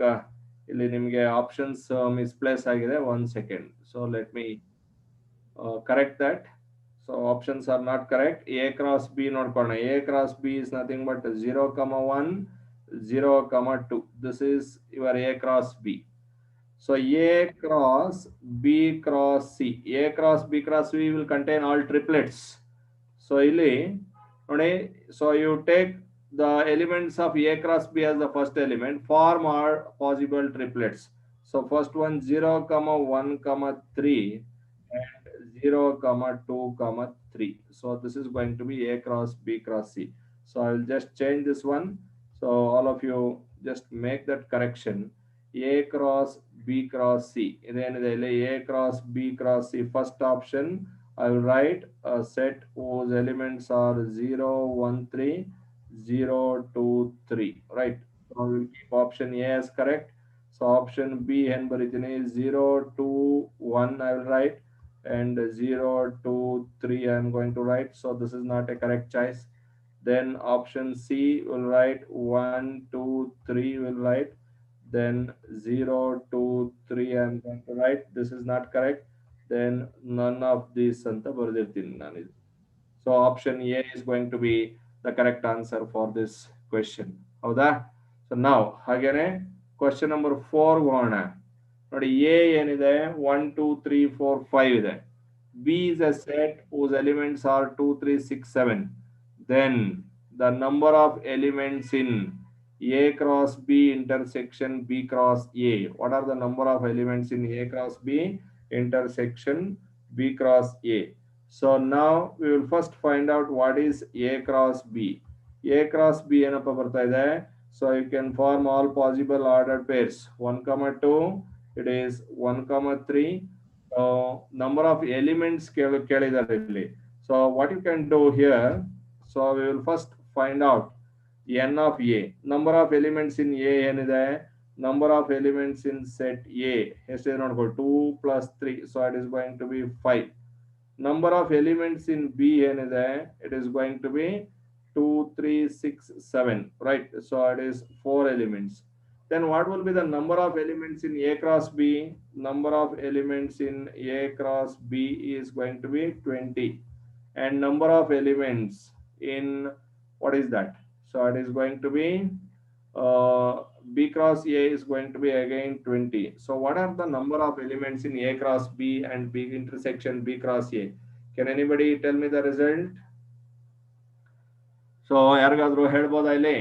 ಇಲ್ಲಿ ನಿಮಗೆ ಆಪ್ಷನ್ಸ್ ಮಿಸ್ಪ್ಲೇಸ್ ಆಗಿದೆ. 1 second. So let me correct that. So options are not correct. A cross B ನೋಡ್ಕೊಳ್ಳೋಣ. A cross B is nothing but 0, 1, 0, 2. This is your A cross B. So A cross B cross C. A cross B cross C will contain all triplets. So ಇಲ್ಲಿ ನೋಡಿ, so you take the elements of A cross B as the first element, form all possible triplets. So first one 0, 1, 3 and 0, 2, 3. So this is going to be A cross B cross C. So I will just change this one. So all of you just make that correction. A cross B cross C. A cross B cross C. First option, I will write a set whose elements are 0, 1, 3, 0, 2, 3. Right. So we will keep option A as correct. So option B and Baritini 0, 2, 1 I will write, and 0, 2, 3 I am going to write. So this is not a correct choice. Then option C will write 1, 2, 3 will write. Then 0, 2, 3 I am going to write. This is not correct. Then none of these anta ಬರೆದಿರ್ತೀನಿ ನಾನು. So option A is going to be the correct answer for this question. ಹೌದಾ? So now ಹಾಗೇನೆ question number 4 ಹೋಗೋಣ. ನೋಡಿ A ಏನಿದೆ 1 2 3 4 5 ಇದೆ. B is a set whose elements are 2 3 6 7. Then the number of elements in A cross B intersection B cross A. What are the number of elements in A cross B intersection B cross A? So now we will first find out what is A cross B. A cross B ಏನಪ್ಪ ಬರ್ತಾ ಇದೆ? So you can form all possible ordered pairs. 1, 2, it is 1, 3. So number of elements ಕೇಳಿದ್ದಾರೆ ಇಲ್ಲಿ. So what you can do here, so we will first find out n of A. Number of elements in A ಏನಿದೆ? Number of elements in set A ಎಷ್ಟಿದೆ ನೋಡ್ಕೊ, 2 plus 3. So it is going to be 5. Number of elements in B ಏನಿದೆ? It is going to be 2, 3, 6, 7. Right. So it is 4 elements. Then what will be the number of elements in A cross B? Number of elements in A cross B is going to be 20. And number of elements in, what is that? So it is going to be B cross A is going to be again 20. So what are the number of elements in A cross B and B intersection B cross A? Can anybody tell me the result? So ಯಾರಿಗಾದ್ರೂ ಹೇಳ್ಬೋದಾ ಇಲ್ಲಿ?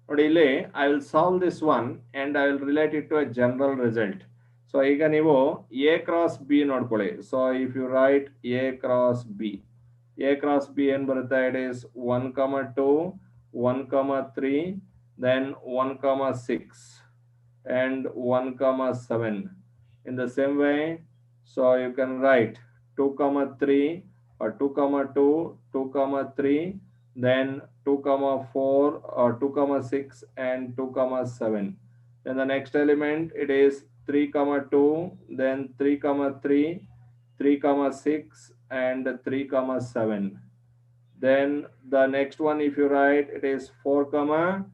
ನೋಡಿ ಇಲ್ಲಿ I will solve this one and I will relate it to a general result. So ಈಗ ನೀವು A cross B ನೋಡ್ಕೊಳ್ಳಿ. So if you write A cross B, A cross B ಏನ್ ಬರುತ್ತೆ? It is 1, 2, 1, 3, then 1, 6 and 1, 7. In the same way, so you can write 2, 3 or 2, 2, 2, 3, then 2, 4 or 2, 6 and 2, 7. Then the next element, it is 3, 2, then 3, 3, 3, 6 and 3, 7. Then the next one, if you write, it is 4,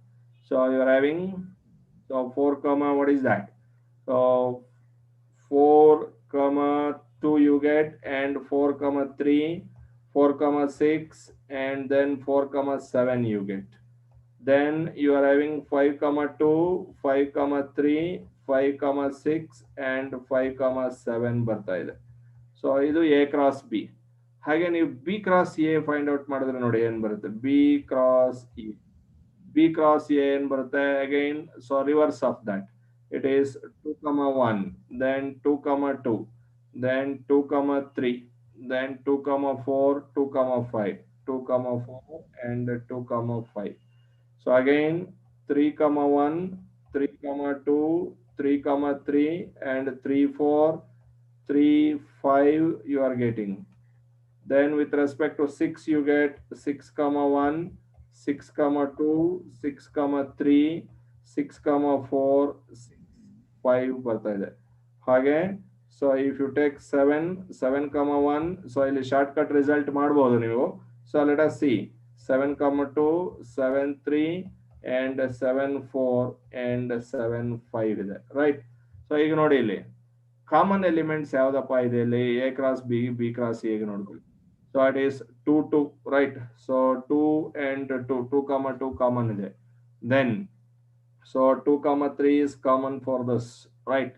so you are having, so 4, what is that? So 4, 2 you get, and 4, 3, 4, 6, and then 4, 7 you get. Then you are having 5, 2, 5, 3, 5, 6 and 5, 7 ಬರ್ತಾ ಇದೆ. So ಇದು A cross B. ಹಾಗೆ ನೀವು B cross A find out ಮಾಡಿದ್ರೆ ನೋಡಿ ಏನ್ ಬರುತ್ತೆ? B cross A, B cross A ಏನ್ ಬರುತ್ತೆ? Again so reverse of that, it is 2, 1, then 2, 2, then 2, 3, then 2, 4, 2, 5, 2, 4 and 2, 5. So again 3, 1, 3, 2, 3, 3 and 3, 4, 3, 5 you are getting. Then with respect to 6 you get 6, 1, 6, 2, 6, 3, 6, 4, 6, 5 ಬರ್ತಾ ಇದೆ. ಹಾಗೆ so if you take 7, 1, so ಇಲ್ಲಿ shortcut result ಮಾಡಬಹುದು ನೀವು. So let us see 7, 2, 7, 3 and 7, 4 and 7, 5 ಇದೆ. Right. So ಈಗ ನೋಡಿ ಇಲ್ಲಿ ಕಾಮನ್ ಎಲಿಮೆಂಟ್ಸ್ ಯಾವ್ದಪ್ಪ ಇದೆ ಇಲ್ಲಿ? A cross B, B cross A ನೋಡ್ಕೊಳ್ಳಿ. So it is 2, 2, right. So 2 and 2, 2, 2 common ಇದೆ. Then so 2, 3 is common for this, right?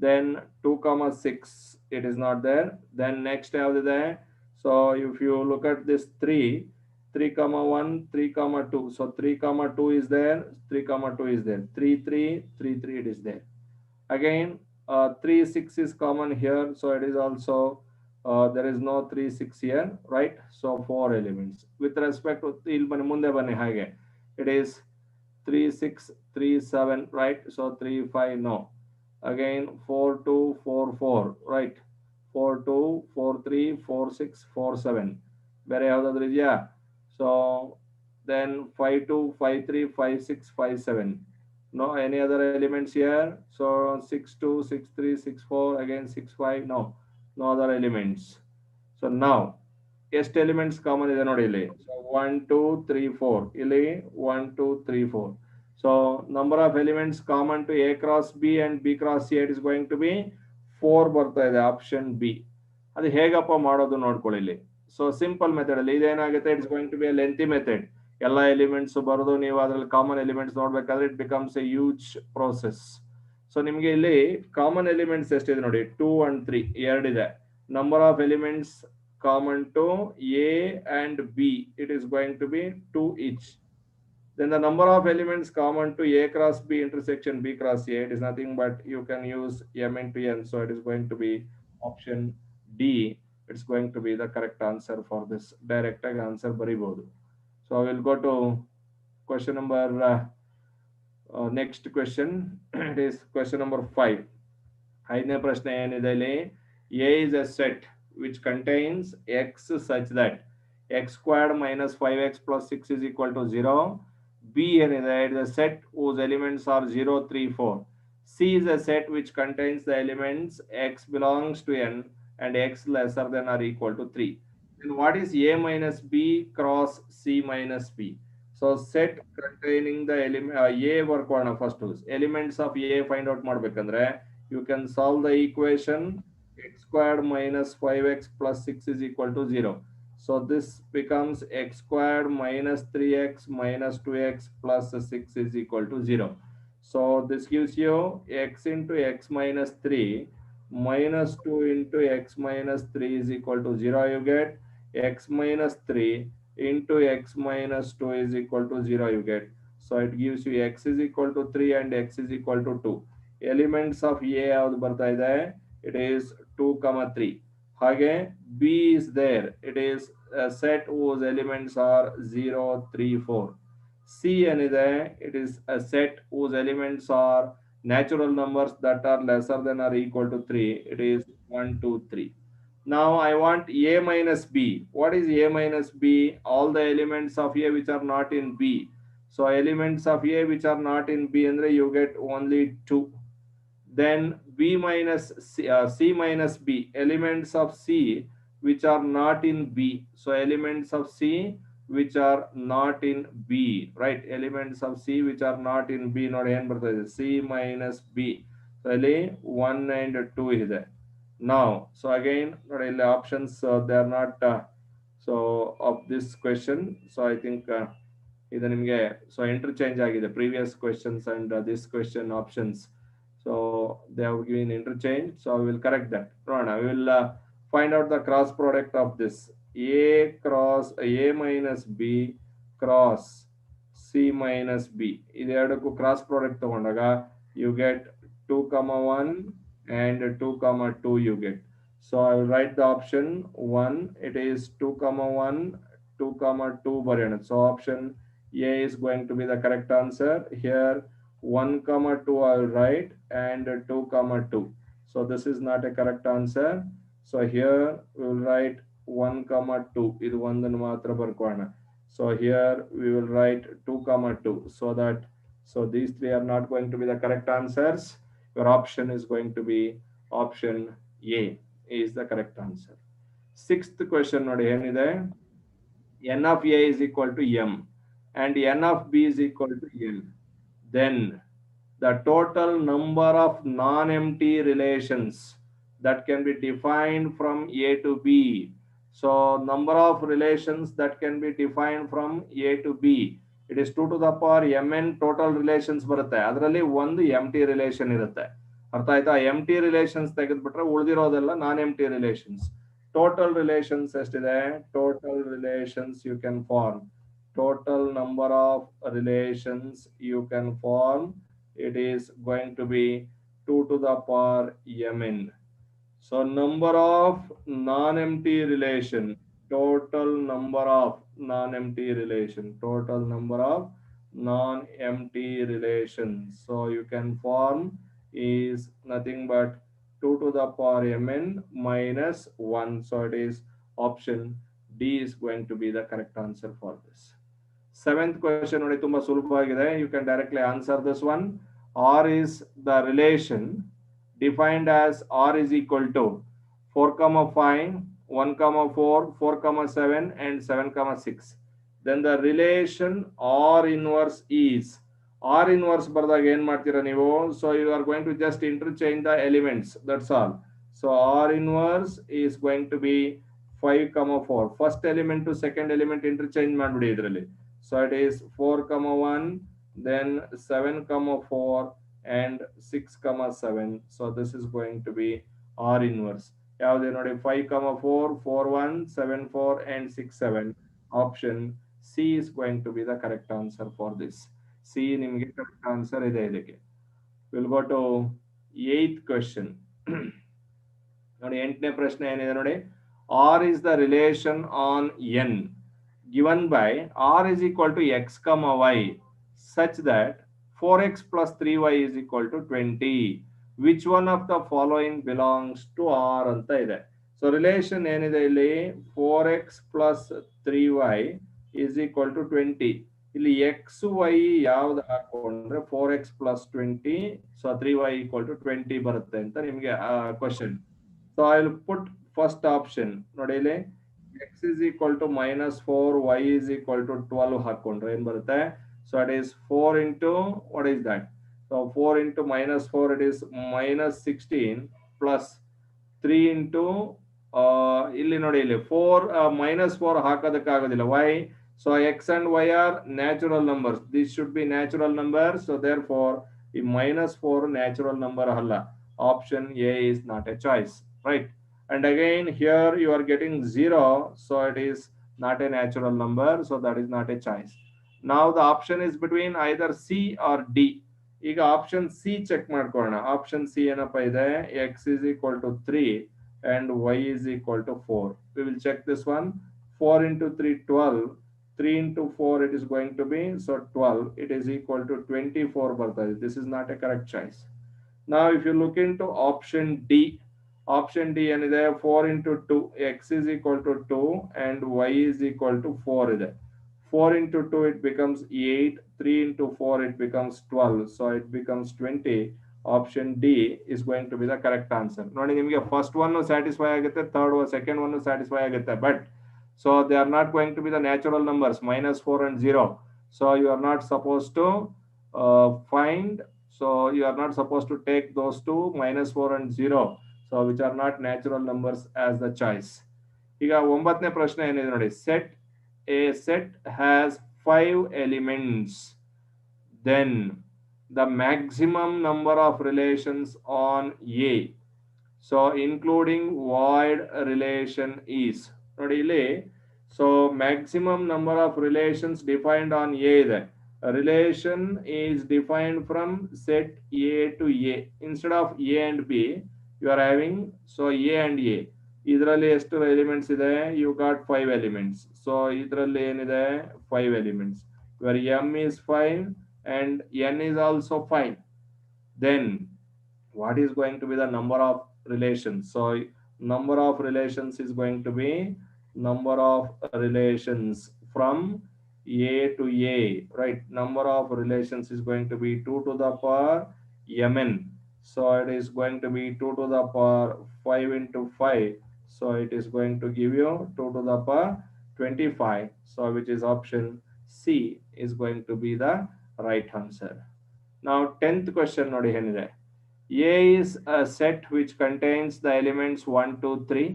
Then 2, 6 it is not there. Then next ಯಾವ್ದಿದೆ? So if you look at this 3, 3, 1, 3, 2. So 3, 2 is there, 3, 2 is there, 3, 3, 3, 3 it is there. Again 3, 6 is common here, so it is also there is no 3, 6 here, right? So 4 elements. With respect to ಇಲ್ಲಿ ಬನ್ನಿ, ಮುಂದೆ ಬನ್ನಿ. ಹಾಗೆ it is 3 6 3 7, right? So 3 5, no. Again 4 2 4 4, right? 4 2 4 3 4 6 4 7. ಬೇರೆ ಯಾವುದಾದ್ರೂ ಇದೆಯಾ? So then 5 2 5 3 5 6 5 7. No, any other elements here? So 6 2 6 3 6 4, again 6 5, no, no other elements. So now ಎಷ್ಟು elements common ಇದೆ ನೋಡಿ ಇಲ್ಲಿ. ಸೊ 1 2 3 4, ಇಲ್ಲಿ 1 2 3 4. So number of elements common to A cross B and B cross C it is going to be 4 ಬರ್ತಾ ಇದೆ, option B. ಅದು ಹೇಗಪ್ಪ ಮಾಡೋದು ನೋಡ್ಕೊಳ್ಳಿ ಇಲ್ಲಿ. ಸೊ ಸಿಂಪಲ್ ಮೆಥಡ್ ಅಲ್ಲಿ ಇದೇನಾಗುತ್ತೆ, it's going to be a lengthy method. ಎಲ್ಲ ಎಲಿಮೆಂಟ್ಸ್ ಬರೋದು ನೀವು ಅದ್ರಲ್ಲಿ ಕಾಮನ್ ಎಲಿಮೆಂಟ್ಸ್ ನೋಡ್ಬೇಕಾದ್ರೆ it becomes a huge process. So ನಿಮಗೆ ಇಲ್ಲಿ ಕಾಮನ್ ಎಲಿಮೆಂಟ್ಸ್ ಎಷ್ಟಿದೆ ನೋಡಿ, 2 and 3 ಎರಡಿದೆ. Number of elements common to A and B, it is going to be 2 each. Then the number of elements common to A cross B intersection B cross A, it is nothing but you can use M into N. So it is going to be option D. It's going to be the correct answer for this. Direct answer baribodu. So I will go to question number next question. It is question number 5. ಐದನೇ ಪ್ರಶ್ನೆ ಏನಿದೆ ಇಲ್ಲಿ, A is a set which contains x such that x squared minus 5x plus 6 is equal to 0. B ಏನಿದೆ, it is a set whose elements are 0 3 4. C is a set which contains the elements x belongs to n and x lesser than or equal to 3. Then what is A minus B cross C minus B? So set containing the element A work on first elements of A find out ಮಾಡ್ಬೇಕಂದ್ರೆ you can solve the equation x squared minus 5x plus 6 is equal to 0. So this becomes x squared minus 3x minus 2x plus 6 is equal to 0. So this gives you x into x minus 3 minus 2 into x minus 3 is equal to 0. You get x minus 3 into x minus 2 is equal to 0. You get. So it gives you x is equal to 3 and x is equal to 2. Elements of A ಯಾವುದು ಬರ್ತಾ ಇದೆ, it is 2, 3. ಹಾಗೆ B is there, it is a set whose elements are 0 3 4. C ಏನಿದೆ, it is a set whose elements are natural numbers that are lesser than or equal to 3. It is 1 2 3. Now I want A minus B. What is A minus B? All the elements of A which are not in B. So elements of A which are not in B andre you get only 2. Then B minus C minus B, elements of C which are not in B. So elements of C which are not in B, right? Elements of C which are not in B, not n bರ್ತದೆ, C minus B. So ಇಲ್ಲಿ 1 and 2 ಇದೆ. Now so again ನೋಡಿ ಇಲ್ಲಿ options they are not so of this question. So I think ಇದು ನಿಮಗೆ so interchange ಆಗಿದೆ previous questions and this question options. So they have given interchange. So I will correct that. I will find out the cross product of this. A cross A minus B cross C minus B. ಇದೆರಡಕ್ಕೂ cross product ತಗೊಂಡಾಗ you get 2, 1 and 2, 2 you get. So I will write the option 1. It is 2, 1, 2, 2 ಬರೆಯೋಣ. So option A is going to be the correct answer. Here 1, 2 I will write and 2, 2. So this is not a correct answer. So here we will write 1, 2. ಇದು ಒಂದನ್ನು ಮಾತ್ರ ಬರ್ಕೋಣ. So here we will write 2, 2 so that so these three are not going to be the correct answers. Your option is going to be option A is the correct answer. Sixth question ನೋಡಿ ಏನಿದೆ, n of A is equal to m and n of B is equal to n. Then the total number of non-empty relations that can be defined from A to B. So number of relations that can be defined from A to B, it is 2 to the power mn total relations ಬರುತ್ತೆ. ಅದರಲ್ಲಿ ಒಂದು empty relation ಇರುತ್ತೆ. ಅರ್ಥ ಆಯ್ತಾ? empty relations ತೆಗೆದುಬಿಟ್ರೆ ಉಳಿದಿರೋದೆಲ್ಲ ನಾನ್ empty relations. Total relations ಎಷ್ಟಿದೆ? Total relations you can form. Total number of relations you can form, it is going to be 2 to the power mn. So number of non-empty relation, total number of non-empty relation, total number of non-empty relation. So you can form is nothing but 2 to the power mn minus 1. So it is option D is going to be the correct answer for this. Seventh question ನೋಡಿ ತುಂಬಾ ಸುಲಭವಾಗಿದೆ. You can directly answer this one. R is the relation defined as R is equal to 4 comma 5, 1 comma 4, 4 comma 7 and 7 comma 6. Then the relation R inverse is R inverse ಬರ್ದಾಗ ಏನು ಮಾಡ್ತೀರಾ ನೀವು? So you are going to just interchange the elements, that's all. So R inverse is going to be 5 comma 4. First element to second element interchange ಮಾಡ್ಬಿಡಿ ಇದರಲ್ಲಿ. So it is 4 comma 1, then 7 comma 4 and 6 comma 7. So this is going to be R inverse. ಯಾವ್ದು ನೋಡಿ 5 comma 4, 4 1, 7 4 and 6 7. Option C is going to be the correct answer for this. C ನಿಮಗೆ correct answer ಇದೆ ಇದಕ್ಕೆ. We'll go to 8th question. ನೋಡಿ 8ನೇ ಪ್ರಶ್ನೆ ಏನಿದೆ ನೋಡಿ. R is the relation on n given by R is equal to x comma y such that 4x plus 3y is equal to 20. Which one of the following belongs to R ಅಂತ ಇದೆ. So relation ಏನಿದೆ ಇಲ್ಲಿ 4x plus 3y is equal to 20. ಇಲ್ಲಿ x y ಯಾವ್ದು ಹಾಕೊಂಡ್ರೆ 4x plus 20 so 3y equal to 20 ಬರುತ್ತೆ ಅಂತ ನಿಮಗೆ question. So I'll put first option. ನೋಡಿ ಇಲ್ಲಿ x is equal to minus 4, y is equal to 12 ಹಾಕೊಂಡ್ರೆ ಏನು ಬರುತ್ತೆ? So it is 4 into what is that? So 4 into minus 4 it is minus 16 plus 3 into ಇಲ್ಲಿ ನೋಡಿ ಇಲ್ಲಿ 4 minus 4 ಹಾಕೋದಕ್ಕಾಗೋದಿಲ್ಲ. Why? So x and y are natural numbers. This should be natural numbers. So therefore the minus 4 natural number ಅಲ್ಲ. Option A is not a choice, right? And again here you are getting 0, so it is not a natural number, so that is not a choice. Now the option is between either C or D. ಈಗ option C check ಮಾಡ್ಕೊಳ್ಳೋಣ. Option C ಏನಪ್ಪ ಇದೆ? X is equal to 3 and y is equal to 4. We will check this one. 4 into 3 12, 3 into 4 it is going to be, so 12 it is equal to 24 ಬರ್ತಾ ಇದೆ. This is not a correct choice. Now if you look into option D, option D ಏನಿದೆ? 4 into 2, x is equal to 2 and y is equal to 4 ಇದೆ. 4 into 2 it becomes 8, 3 into 4 it becomes 12, so it becomes 20. Option D is going to be the correct answer. ನೋಡಿ ನಿಮಗೆ first one satisfy ಆಗುತ್ತೆ, third one second one satisfy ಆಗುತ್ತೆ, but so they are not going to be the natural numbers minus 4 and 0. So you are not supposed to find, so you are not supposed to take those two minus 4 and 0, so which are not natural numbers as the choice. ಈಗ 9ನೇ ಪ್ರಶ್ನೆ ಏನಿದೆ ನೋಡಿ. A set has 5 elements, then the maximum number of relations on A, so including void relation is ನೋಡಿ ಇಲ್ಲಿ. So maximum number of relations defined on A ಇದೆ. A relation is defined from set A to A. Instead of A and B you are having so A and A. ಇದರಲ್ಲಿ ಎಷ್ಟು ಎಲಿಮೆಂಟ್ಸ್ ಇದೆ? You got 5 elements. So ಇದರಲ್ಲಿ ಏನಿದೆ? 5 elements. Where M is 5 and N is also 5. Then what is going to be the number of relations? So number of relations is going to be number of relations from A to A, right? Number of relations is going to be 2 to the power mn. So it is going to be 2 to the power 5 into 5. So it is going to give you 2 to the power 25. So which is option C is going to be the right answer. Now 10th question ನೋಡಿ ಏನಿದೆ. A is a set which contains the elements 1 2 3.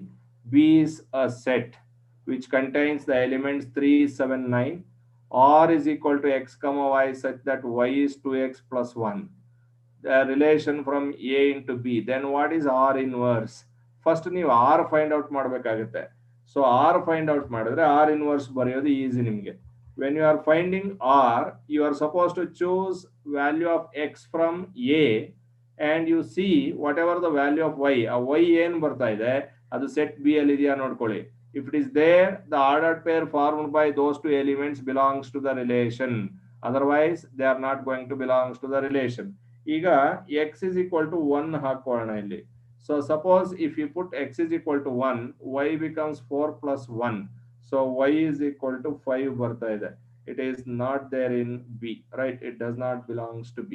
B is a set which contains the elements 3 7 9. R is equal to x comma y such that y is 2x plus 1. The relation from A into B. Then what is R inverse? First ನೀವು R find out ಮಾಡಬೇಕಾಗುತ್ತೆ. So R find out ಮಾಡಿದ್ರೆ R inverse ಬರೆಯೋದು easy ನಿಮಗೆ. When you are finding R, you are supposed to choose value of x from A and you see whatever the value of y. ಆ y ಏನು ಬರ್ತಾ ಇದೆ ಅದು set B ಅಲ್ಲಿ ಇದೆಯಾ ನೋಡ್ಕೊಳ್ಳಿ. If it is there, the ordered pair formed by those two elements belongs to the relation. otherwise they are not going to belongs to the relation. ಈಗ x is equal to 1 ಹಾಕೋಣ ಇಲ್ಲಿ. So suppose if you put x is equal to 1, y becomes 4 plus 1. So y is equal to 5 ಬರ್ತಾ ಇದೆ. It is not there in B, right? It does not belongs to B.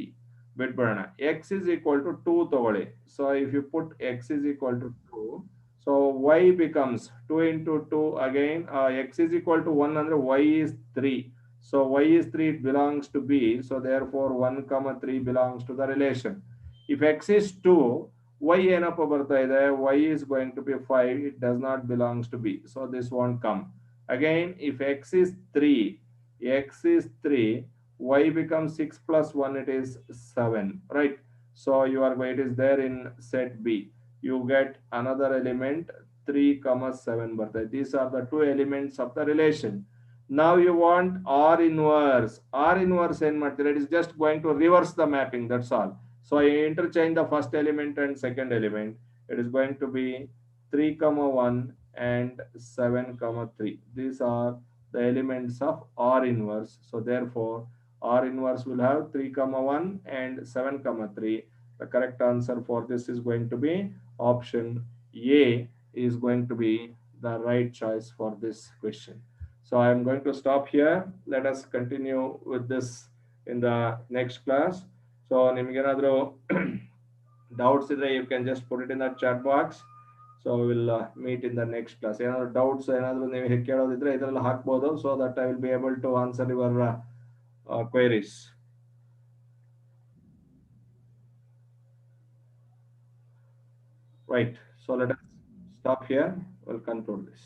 ಬಿಟ್ಬಿಡೋಣ. X is equal to 2 ತಗೊಳ್ಳಿ. So if you put x is equal to 2, so y becomes 2 into 2 again. X is equal to 1 and y is 3. So y is 3, it belongs to B. So therefore 1 comma 3 belongs to the relation. If x is 2, y ಏನಪ್ಪ ಬರ್ತಾ ಇದೆ? Y is going to be 5. It does not belongs to B. So this won't come. Again, if x is 3, y becomes 6 plus 1, it is 7, right? So you are it is there in set B. You get another element 3 comma 7 birthday. These are the two elements of the relation. Now you want R inverse. R inverse in material, it is just going to reverse the mapping, that's all. So I interchange the first element and second element. It is going to be 3 comma 1 and 7 comma 3. These are the elements of R inverse. So therefore R inverse will have 3 comma 1 and 7 comma 3. The correct answer for this is going to be option A is going to be the right choice for this question. So I am going to stop here. Let us continue with this in the next class. So ನಿಮಗೇನಾದರೂ doubts idre, you can just put it in the chat box. So we will meet in the next class. ಏನಾದರೂ doubts ಏನಾದರೂ ನೀವು ಕೇಳೋದಿದ್ರೆ ಇದರಲ್ಲಿ ಹಾಕಬಹುದು, so that I will be able to answer your queries. Right. So let us stop here. We'll conclude this.